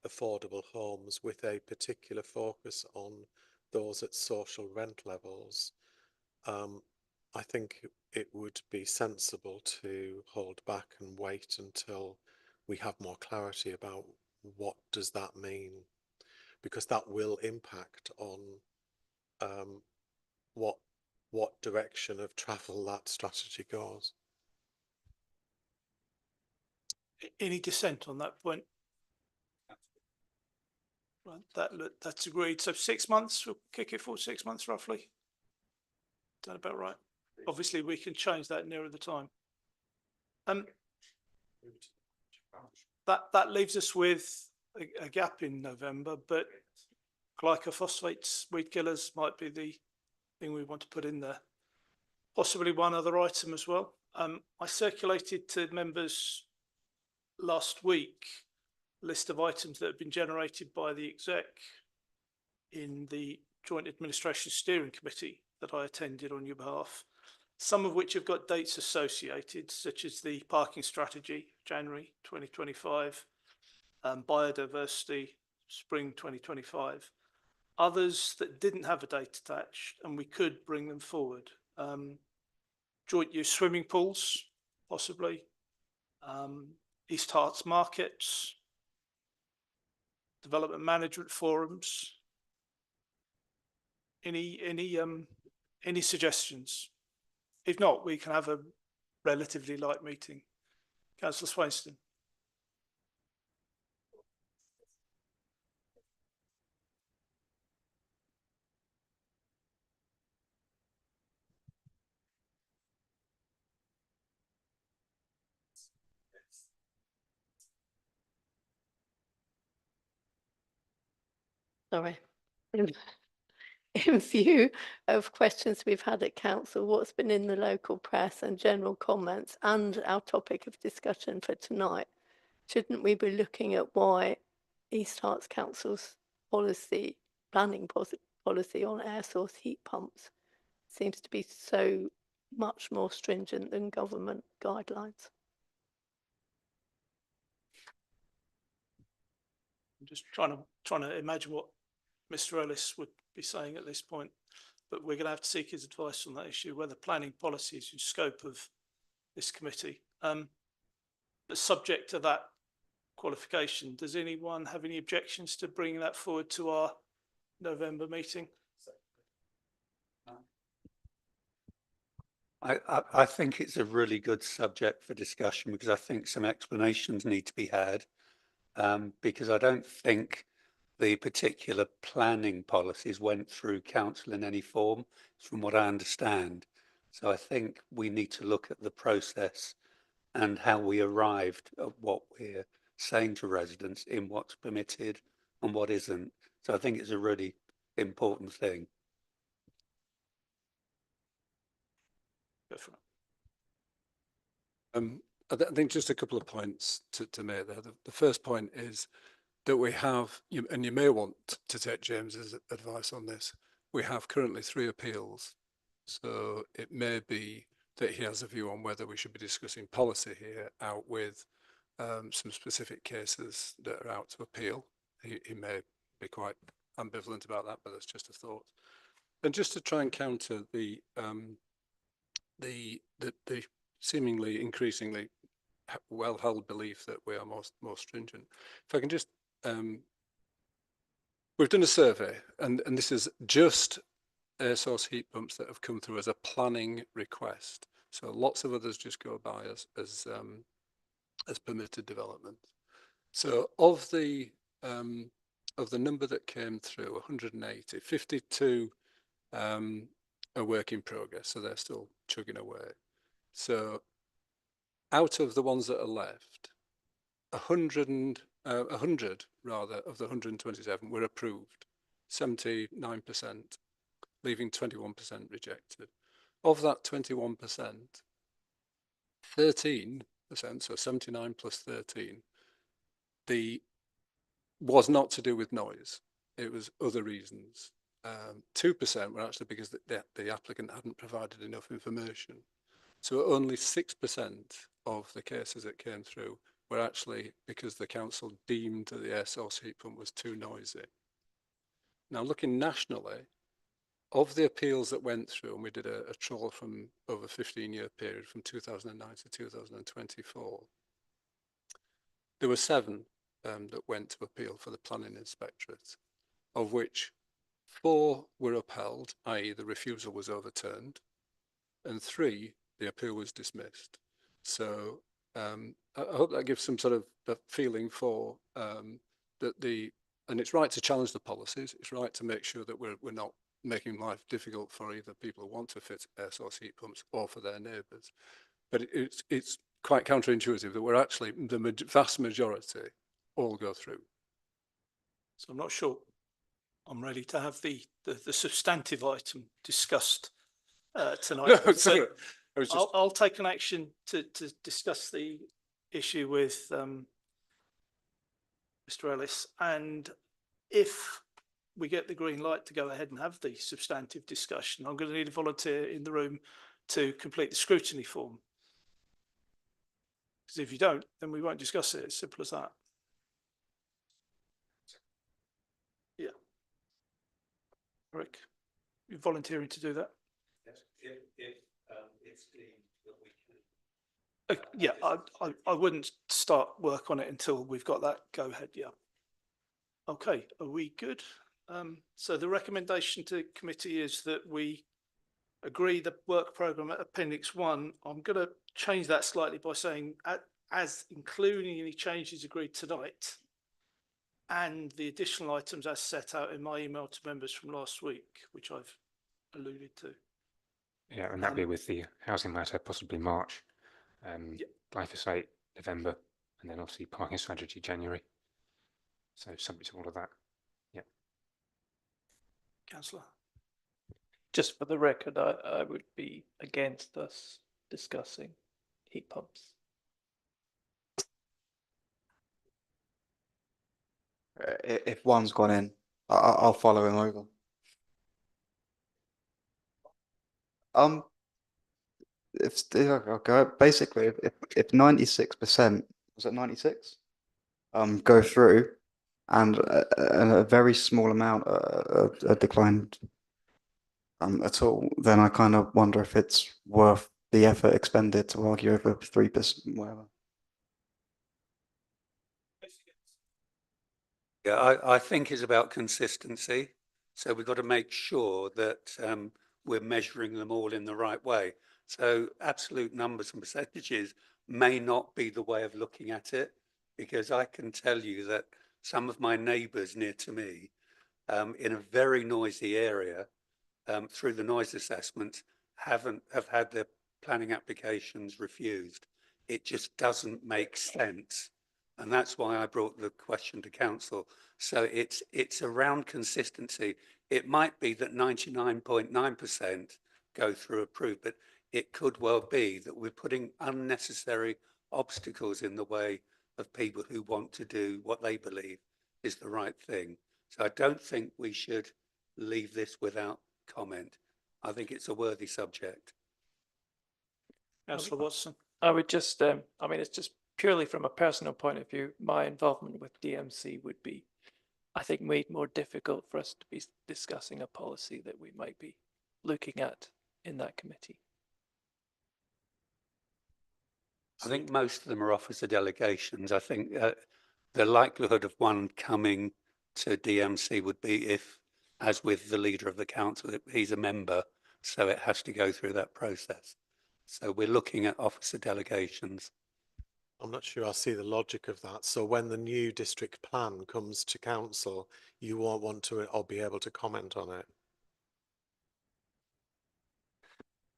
affordable homes with a particular focus on those at social rent levels, I think it would be sensible to hold back and wait until we have more clarity about what does that mean, because that will impact on what direction of travel that strategy goes. Any dissent on that point? Right, that's agreed. So 6 months, we'll kick it for 6 months roughly. Is that about right? Obviously, we can change that nearer the time. That leaves us with a gap in November, but glycophosphates, weed killers might be the thing we want to put in there. Possibly one other item as well. I circulated to members last week a list of items that have been generated by the exec in the Joint Administration Steering Committee that I attended on your behalf, some of which have got dates associated, such as the parking strategy, January 2025, biodiversity, spring 2025. Others that didn't have a date attached, and we could bring them forward. Joint use swimming pools, possibly. East Herts markets, development management forums. Any suggestions? If not, we can have a relatively light meeting. Councillor Swainston. Sorry. In view of questions we've had at council, what's been in the local press and general comments and our topic of discussion for tonight, shouldn't we be looking at why East Herts Council's planning policy on air source heat pumps seems to be so much more stringent than government guidelines? I'm just trying to imagine what Mr. Ellis would be saying at this point, but we're going to have to seek his advice on that issue, whether planning policy is in scope of this committee. But subject to that qualification, does anyone have any objections to bringing that forward to our November meeting? I think it's a really good subject for discussion, because I think some explanations need to be had, because I don't think the particular planning policies went through council in any form, from what I understand. So I think we need to look at the process and how we arrived at what we're saying to residents in what's permitted and what isn't. So I think it's a really important thing. Go for it. I think just a couple of points to make there. The first point is that we have, and you may want to take James's advice on this, we have currently 3 appeals. So it may be that he has a view on whether we should be discussing policy here out with some specific cases that are out to appeal. He may be quite ambivalent about that, but that's just a thought. And just to try and counter the seemingly increasingly well-held belief that we are more stringent. If I can just, we've done a survey, and this is just air source heat pumps that have come through as a planning request. So lots of others just go by as permitted development. So of the number that came through, 180, 52 are work in progress, so they're still chugging away. So out of the ones that are left, 100 rather of the 127 were approved, 79%, leaving 21% rejected. Of that 21%, 13%, so 79 plus 13, was not to do with noise. It was other reasons. 2% were actually because the applicant hadn't provided enough information. So only 6% of the cases that came through were actually because the council deemed that the air source heat pump was too noisy. Now, looking nationally, of the appeals that went through, and we did a trawl from over a 15-year period from 2009 to 2024, there were 7 that went to appeal for the planning inspectorate, of which 4 were upheld, i.e. the refusal was overturned, and 3, the appeal was dismissed. So I hope that gives some sort of a feeling for that and it's right to challenge the policies. It's right to make sure that we're not making life difficult for either people who want to fit air source heat pumps or for their neighbours. But it's quite counterintuitive that we're actually, the vast majority all go through. So I'm not sure I'm ready to have the substantive item discussed tonight. No, sorry. I was just... I'll take an action to discuss the issue with Mr. Ellis, and if we get the green light to go ahead and have the substantive discussion, I'm going to need a volunteer in the room to complete the scrutiny form. Because if you don't, then we won't discuss it. As simple as that. Yeah. Rick, you're volunteering to do that? Yes, if it's deemed that we can. Yeah, I wouldn't start work on it until we've got that go ahead. Yeah. Okay, are we good? So the recommendation to committee is that we agree the work programme at Appendix 1. I'm going to change that slightly by saying as including any changes agreed tonight and the additional items as set out in my email to members from last week, which I've alluded to. Yeah, and that'd be with the housing matter, possibly March, glyphosate, November, and then obviously parking strategy, January. So subject to all of that. Yeah. Councillor? Just for the record, I would be against us discussing heat pumps. If one's gone in, I'll follow him over. Okay, basically, if 96%, was it 96? Go through, and a very small amount are declined at all, then I kind of wonder if it's worth the effort expended to argue over 3%, whatever. Yeah, I think it's about consistency. So we've got to make sure that we're measuring them all in the right way. So absolute numbers and percentages may not be the way of looking at it, because I can tell you that some of my neighbours near to me in a very noisy area through the noise assessment have had their planning applications refused. It just doesn't make sense. And that's why I brought the question to council. So it's around consistency. It might be that 99.9% go through approved, but it could well be that we're putting unnecessary obstacles in the way of people who want to do what they believe is the right thing. So I don't think we should leave this without comment. I think it's a worthy subject. Councillor Watson? I would just, I mean, it's just purely from a personal point of view, my involvement with DMC would be, I think, made more difficult for us to be discussing a policy that we might be looking at in that committee. I think most of them are officer delegations. I think the likelihood of one coming to DMC would be if, as with the leader of the council, he's a member, so it has to go through that process. So we're looking at officer delegations. I'm not sure I see the logic of that. So when the new district plan comes to council, you won't want to or be able to comment on it.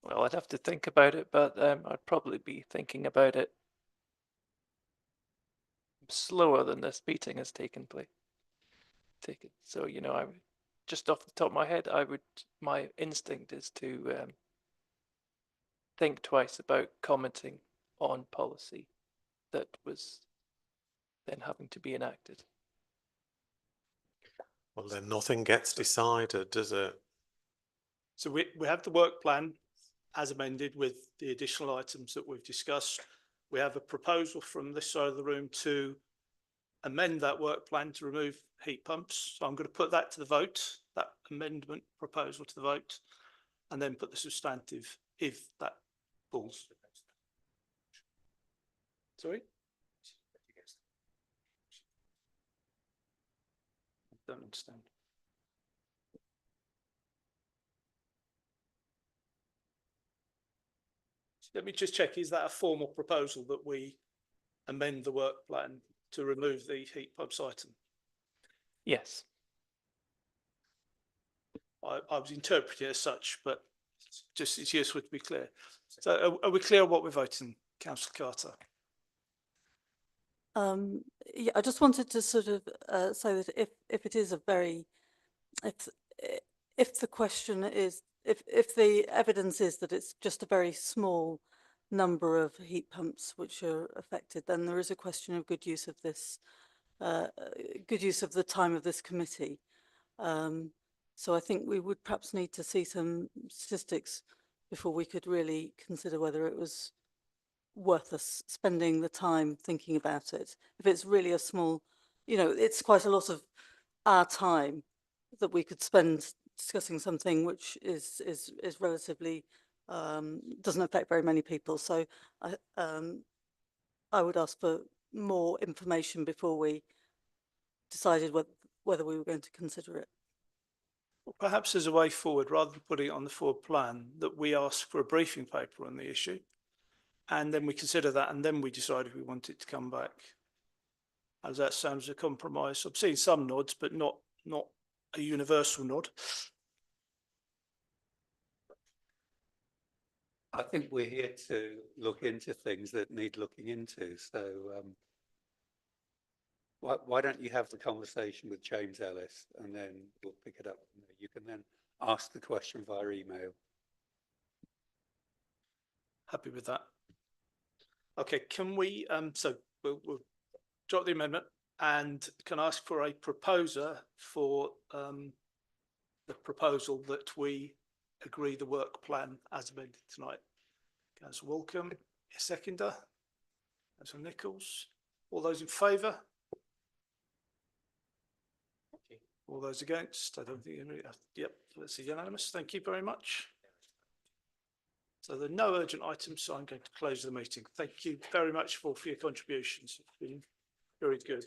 Well, I'd have to think about it, but I'd probably be thinking about it slower than this meeting has taken place. So, you know, I would, just off the top of my head, my instinct is to think twice about commenting on policy that was then having to be enacted. Well, then nothing gets decided, does it? So we have the work plan as amended with the additional items that we've discussed. We have a proposal from this side of the room to amend that work plan to remove heat pumps. So I'm going to put that to the vote, that amendment proposal to the vote, and then put the substantive if that falls. Sorry? I don't understand. Let me just check, is that a formal proposal that we amend the work plan to remove the heat pumps item? Yes. I was interpreting it as such, but just it's useful to be clear. So are we clear on what we're voting, Councillor Carter? Yeah, I just wanted to sort of say that if it is a very, if the question is, if the evidence is that it's just a very small number of heat pumps which are affected, then there is a question of good use of this, good use of the time of this committee. So I think we would perhaps need to see some statistics before we could really consider whether it was worth us spending the time thinking about it. If it's really a small, you know, it's quite a lot of our time that we could spend discussing something which is relatively doesn't affect very many people. So I would ask for more information before we decided whether we were going to consider it. Well, perhaps there's a way forward, rather than putting it on the forward plan, that we ask for a briefing paper on the issue, and then we consider that, and then we decide if we want it to come back. How does that sound as a compromise? I'm seeing some nods, but not a universal nod. I think we're here to look into things that need looking into. So why don't you have the conversation with James Ellis, and then we'll pick it up from there. You can then ask the question via email. Happy with that. Okay, can we, so we'll drop the amendment and can ask for a proposer for the proposal that we agree the work plan as amended tonight. Councillor Walcombe, a seconder. Councillor Nichols. All those in favour? All those against? I don't think anybody. Yep, that's unanimous. Thank you very much. So there are no urgent items, so I'm going to close the meeting. Thank you very much for your contributions. It's been very good.